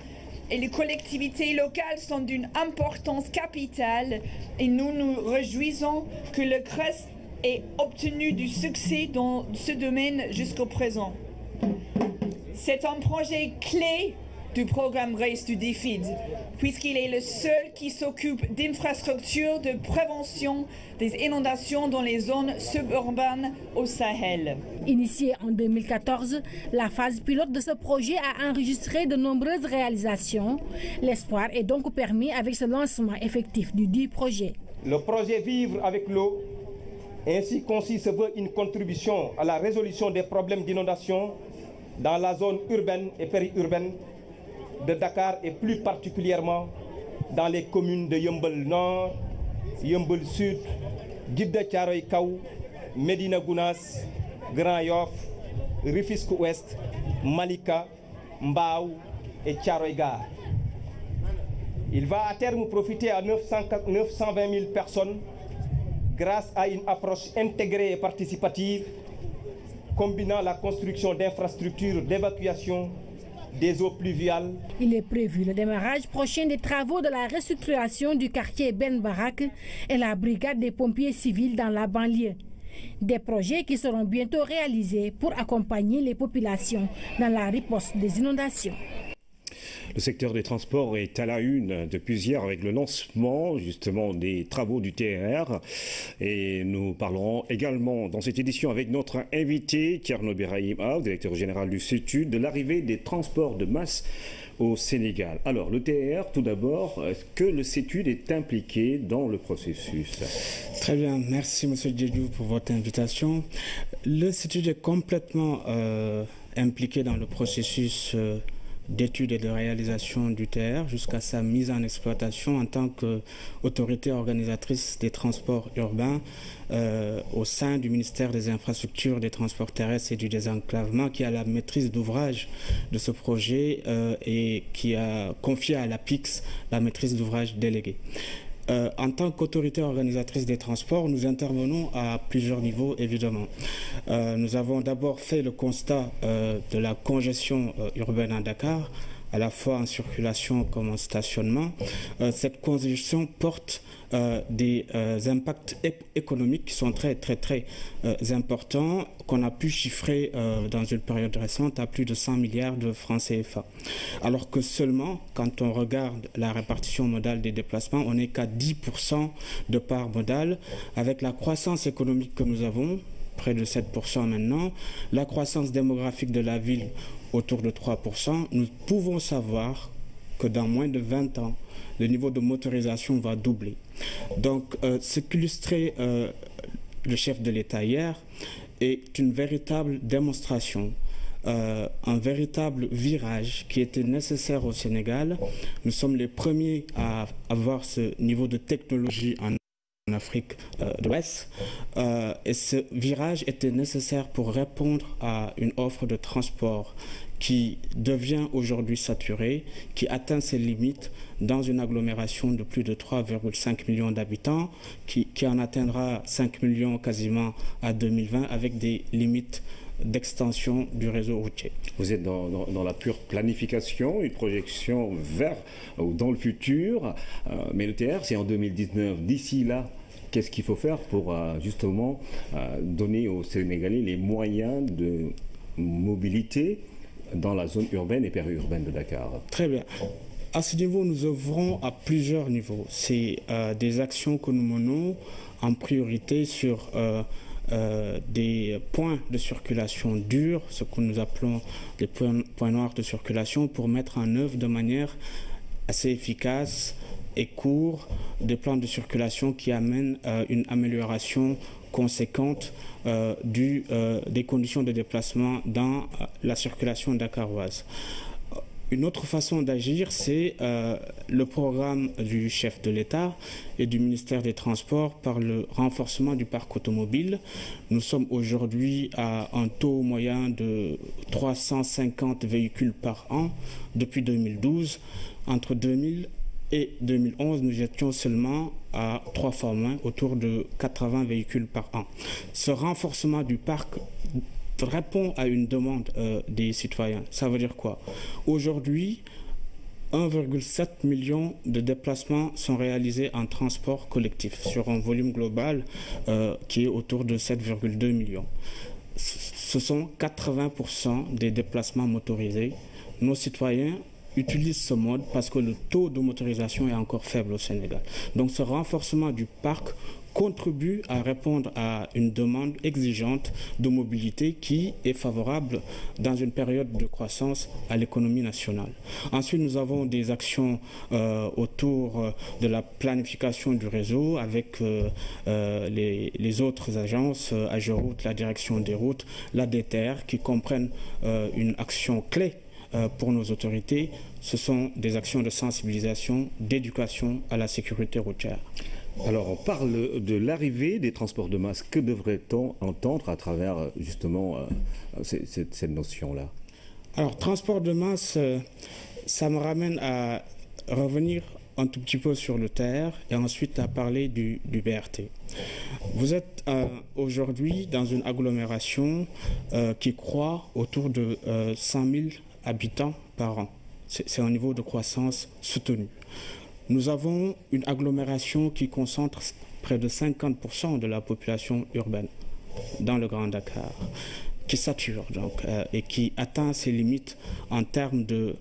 et les collectivités locales sont d'une importance capitale et nous nous réjouissons que le CRES ait obtenu du succès dans ce domaine jusqu'au présent. C'est un projet clé du programme RACE du DFID, puisqu'il est le seul qui s'occupe d'infrastructures de prévention des inondations dans les zones suburbaines au Sahel. Initiée en 2014, la phase pilote de ce projet a enregistré de nombreuses réalisations. L'espoir est donc permis avec ce lancement effectif du dit projet. Le projet Vivre avec l'eau, ainsi conçu, se veut une contribution à la résolution des problèmes d'inondation dans la zone urbaine et périurbaine de Dakar et plus particulièrement dans les communes de Yeumbeul Nord, Yeumbeul Sud, Djiddah Thiaroye Kaw, Médina Gounass, Grand Yoff, Rufisque Ouest, Malika, Mbao et Thiaroye Gare. Il va à terme profiter à 920 000 personnes grâce à une approche intégrée et participative combinant la construction d'infrastructures d'évacuation des eaux pluviales. Il est prévu le démarrage prochain des travaux de la restructuration du quartier Ben Barak et la brigade des pompiers civils dans la banlieue. Des projets qui seront bientôt réalisés pour accompagner les populations dans la riposte des inondations. Le secteur des transports est à la une depuis hier avec le lancement justement des travaux du TER. Et nous parlerons également dans cette édition avec notre invité, Thierno Birahim Aw, directeur général du CETUD, de l'arrivée des transports de masse au Sénégal. Alors, le TER, tout d'abord, est-ce que le CETUD est impliqué dans le processus? Très bien, merci M. Djedjou pour votre invitation. Le CETUD est complètement impliqué dans le processus d'études et de réalisation du TER jusqu'à sa mise en exploitation en tant qu'autorité organisatrice des transports urbains au sein du ministère des Infrastructures, des Transports terrestres et du désenclavement, qui a la maîtrise d'ouvrage de ce projet et qui a confié à l'APIX la maîtrise d'ouvrage déléguée. En tant qu'autorité organisatrice des transports, nous intervenons à plusieurs niveaux, évidemment. Nous avons d'abord fait le constat de la congestion urbaine à Dakar, à la fois en circulation comme en stationnement. Cette congestion porte des impacts économiques qui sont très importants, qu'on a pu chiffrer dans une période récente à plus de 100 milliards de francs CFA. Alors que seulement, quand on regarde la répartition modale des déplacements, on n'est qu'à 10% de part modale. Avec la croissance économique que nous avons, près de 7% maintenant, la croissance démographique de la ville autour de 3%, nous pouvons savoir que dans moins de 20 ans, le niveau de motorisation va doubler. Donc, ce qu'illustrait le chef de l'État hier est une véritable démonstration, un véritable virage qui était nécessaire au Sénégal. Nous sommes les premiers à avoir ce niveau de technologie en Afrique de l'Ouest, et ce virage était nécessaire pour répondre à une offre de transport qui devient aujourd'hui saturée, qui atteint ses limites dans une agglomération de plus de 3,5 millions d'habitants, qui en atteindra 5 millions quasiment à 2020, avec des limites d'extension du réseau routier. Vous êtes dans la pure planification, une projection vers ou dans le futur, mais le TER c'est en 2019. D'ici là, qu'est-ce qu'il faut faire pour justement donner aux Sénégalais les moyens de mobilité dans la zone urbaine et périurbaine de Dakar? Très bien. À ce niveau, nous œuvrons à plusieurs niveaux. C'est des actions que nous menons en priorité sur des points de circulation durs, ce que nous appelons des points noirs de circulation, pour mettre en œuvre de manière assez efficace et court des plans de circulation qui amènent une amélioration conséquente des conditions de déplacement dans la circulation dakaroise. Une autre façon d'agir, c'est le programme du chef de l'État et du ministère des Transports par le renforcement du parc automobile. Nous sommes aujourd'hui à un taux moyen de 350 véhicules par an depuis 2012. Entre 2000 et 2011, nous étions seulement à 3 fois moins, autour de 80 véhicules par an. Ce renforcement du parc répond à une demande des citoyens. Ça veut dire quoi? Aujourd'hui, 1,7 million de déplacements sont réalisés en transport collectif sur un volume global qui est autour de 7,2 millions. Ce sont 80% des déplacements motorisés. Nos citoyens utilisent ce mode parce que le taux de motorisation est encore faible au Sénégal. Donc ce renforcement du parc contribue à répondre à une demande exigeante de mobilité qui est favorable dans une période de croissance à l'économie nationale. Ensuite, nous avons des actions autour de la planification du réseau avec les autres agences, AGEROUTE, la direction des routes, la DTR, qui comprennent une action clé pour nos autorités. Ce sont des actions de sensibilisation, d'éducation à la sécurité routière. Alors, on parle de l'arrivée des transports de masse. Que devrait-on entendre à travers, justement, cette notion-là? Alors, transport de masse, ça me ramène à revenir un tout petit peu sur le TER et ensuite à parler du BRT. Vous êtes aujourd'hui dans une agglomération qui croît autour de 100 000 habitants par an. C'est un niveau de croissance soutenu. Nous avons une agglomération qui concentre près de 50% de la population urbaine dans le Grand Dakar, qui sature donc, et qui atteint ses limites en termes de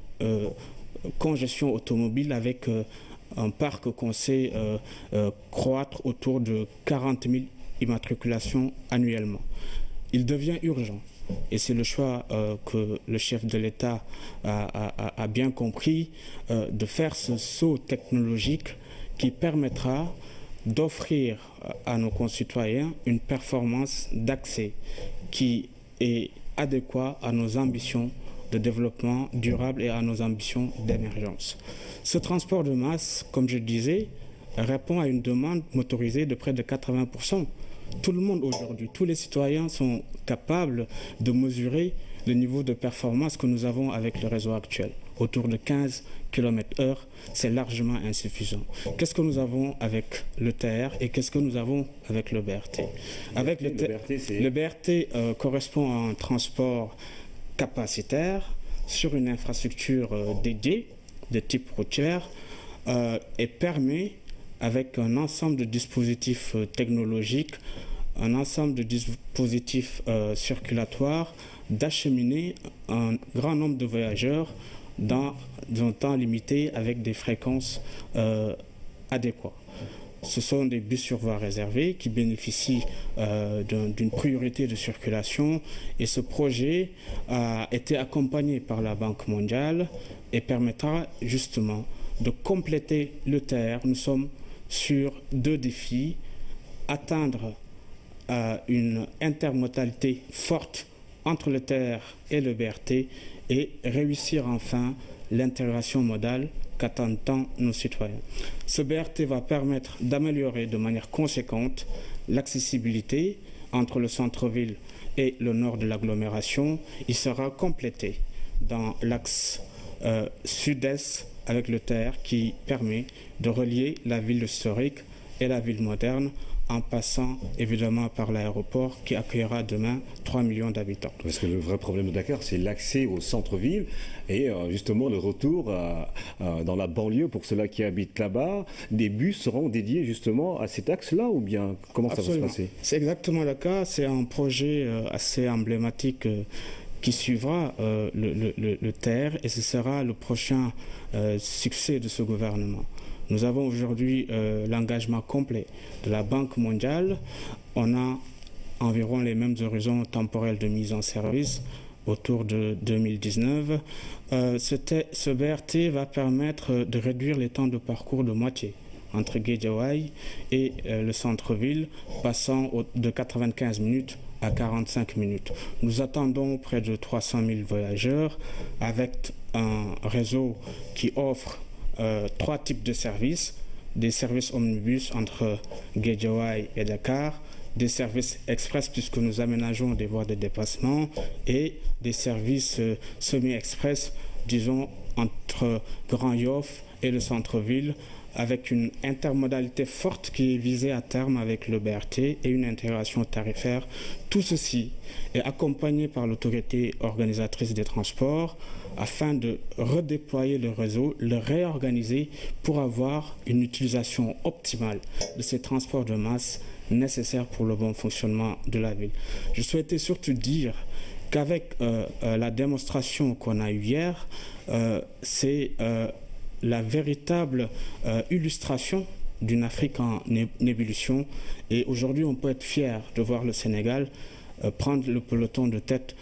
congestion automobile avec un parc qu'on sait croître autour de 40 000 immatriculations annuellement. Il devient urgent. Et c'est le choix que le chef de l'État a bien compris, de faire ce saut technologique qui permettra d'offrir à nos concitoyens une performance d'accès qui est adéquate à nos ambitions de développement durable et à nos ambitions d'émergence. Ce transport de masse, comme je disais, répond à une demande motorisée de près de 80%. Tout le monde aujourd'hui, tous les citoyens sont capables de mesurer le niveau de performance que nous avons avec le réseau actuel. Autour de 15 km/h, c'est largement insuffisant. Qu'est-ce que nous avons avec le TER et qu'est-ce que nous avons avec le BRT? Avec le BRT correspond à un transport capacitaire sur une infrastructure dédiée de type routière et permet, avec un ensemble de dispositifs technologiques, un ensemble de dispositifs circulatoires, d'acheminer un grand nombre de voyageurs dans un temps limité avec des fréquences adéquates. Ce sont des bus sur voie réservée qui bénéficient d'une priorité de circulation et ce projet a été accompagné par la Banque mondiale et permettra justement de compléter le TER. Nous sommes sur deux défis: atteindre une intermodalité forte entre le TER et le BRT et réussir enfin l'intégration modale qu'attendent tant nos citoyens. Ce BRT va permettre d'améliorer de manière conséquente l'accessibilité entre le centre-ville et le nord de l'agglomération. Il sera complété dans l'axe sud-est avec le TER qui permet de relier la ville historique et la ville moderne en passant évidemment par l'aéroport qui accueillera demain 3 millions d'habitants. Parce que le vrai problème de Dakar, c'est l'accès au centre-ville et justement le retour dans la banlieue pour ceux-là qui habitent là-bas. Des bus seront dédiés justement à cet axe-là ou bien comment Absolument. Ça va se passer? C'est exactement le cas, c'est un projet assez emblématique qui suivra le TER et ce sera le prochain succès de ce gouvernement. Nous avons aujourd'hui l'engagement complet de la Banque mondiale. On a environ les mêmes horizons temporels de mise en service autour de 2019. Ce BRT va permettre de réduire les temps de parcours de moitié entre Guédiawaye et le centre-ville, passant de 95 minutes à 45 minutes. Nous attendons près de 300 000 voyageurs avec un réseau qui offre 3 types de services: des services omnibus entre Guédiawaye et Dakar, des services express puisque nous aménageons des voies de déplacement et des services semi-express, disons, entre Grand Yoff et le centre-ville, avec une intermodalité forte qui est visée à terme avec le BRT et une intégration tarifaire. Tout ceci est accompagné par l'autorité organisatrice des transports afin de redéployer le réseau, le réorganiser pour avoir une utilisation optimale de ces transports de masse nécessaires pour le bon fonctionnement de la ville. Je souhaitais surtout dire qu'avec la démonstration qu'on a eue hier, c'est la véritable illustration d'une Afrique en ébullition. Et aujourd'hui, on peut être fier de voir le Sénégal prendre le peloton de tête,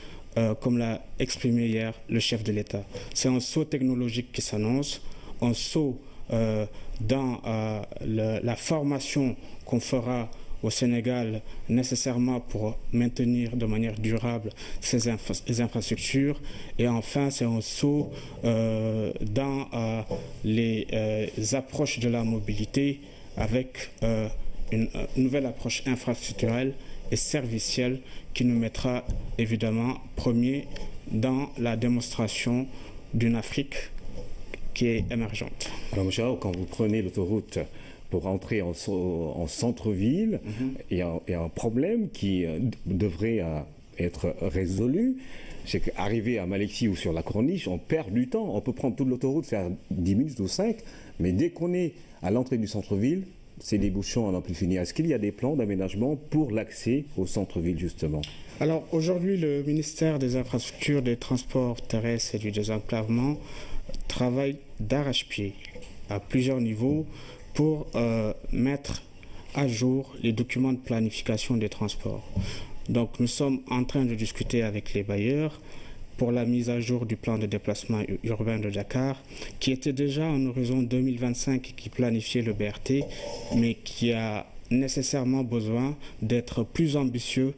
comme l'a exprimé hier le chef de l'État. C'est un saut technologique qui s'annonce, un saut dans la formation qu'on fera au Sénégal nécessairement pour maintenir de manière durable ces infrastructures. Et enfin, c'est un saut dans les approches de la mobilité avec une nouvelle approche infrastructurelle et servicielle qui nous mettra évidemment premier dans la démonstration d'une Afrique qui est émergente. Alors, monsieur, quand vous prenez l'autoroute pour entrer en centre-ville, il y a un problème qui devrait être résolu. C'est qu'arriver à Malexi ou sur la Corniche, on perd du temps. On peut prendre toute l'autoroute, faire 10 minutes ou 5, mais dès qu'on est à l'entrée du centre-ville, c'est des bouchons à n'en plus finir. Est-ce qu'il y a des plans d'aménagement pour l'accès au centre-ville, justement? Alors, aujourd'hui, le ministère des Infrastructures, des Transports terrestres et du Désenclavement travaille d'arrache-pied à plusieurs niveaux pour mettre à jour les documents de planification des transports. Donc nous sommes en train de discuter avec les bailleurs pour la mise à jour du plan de déplacement urbain de Dakar, qui était déjà en horizon 2025 qui planifiait le BRT, mais qui a nécessairement besoin d'être plus ambitieux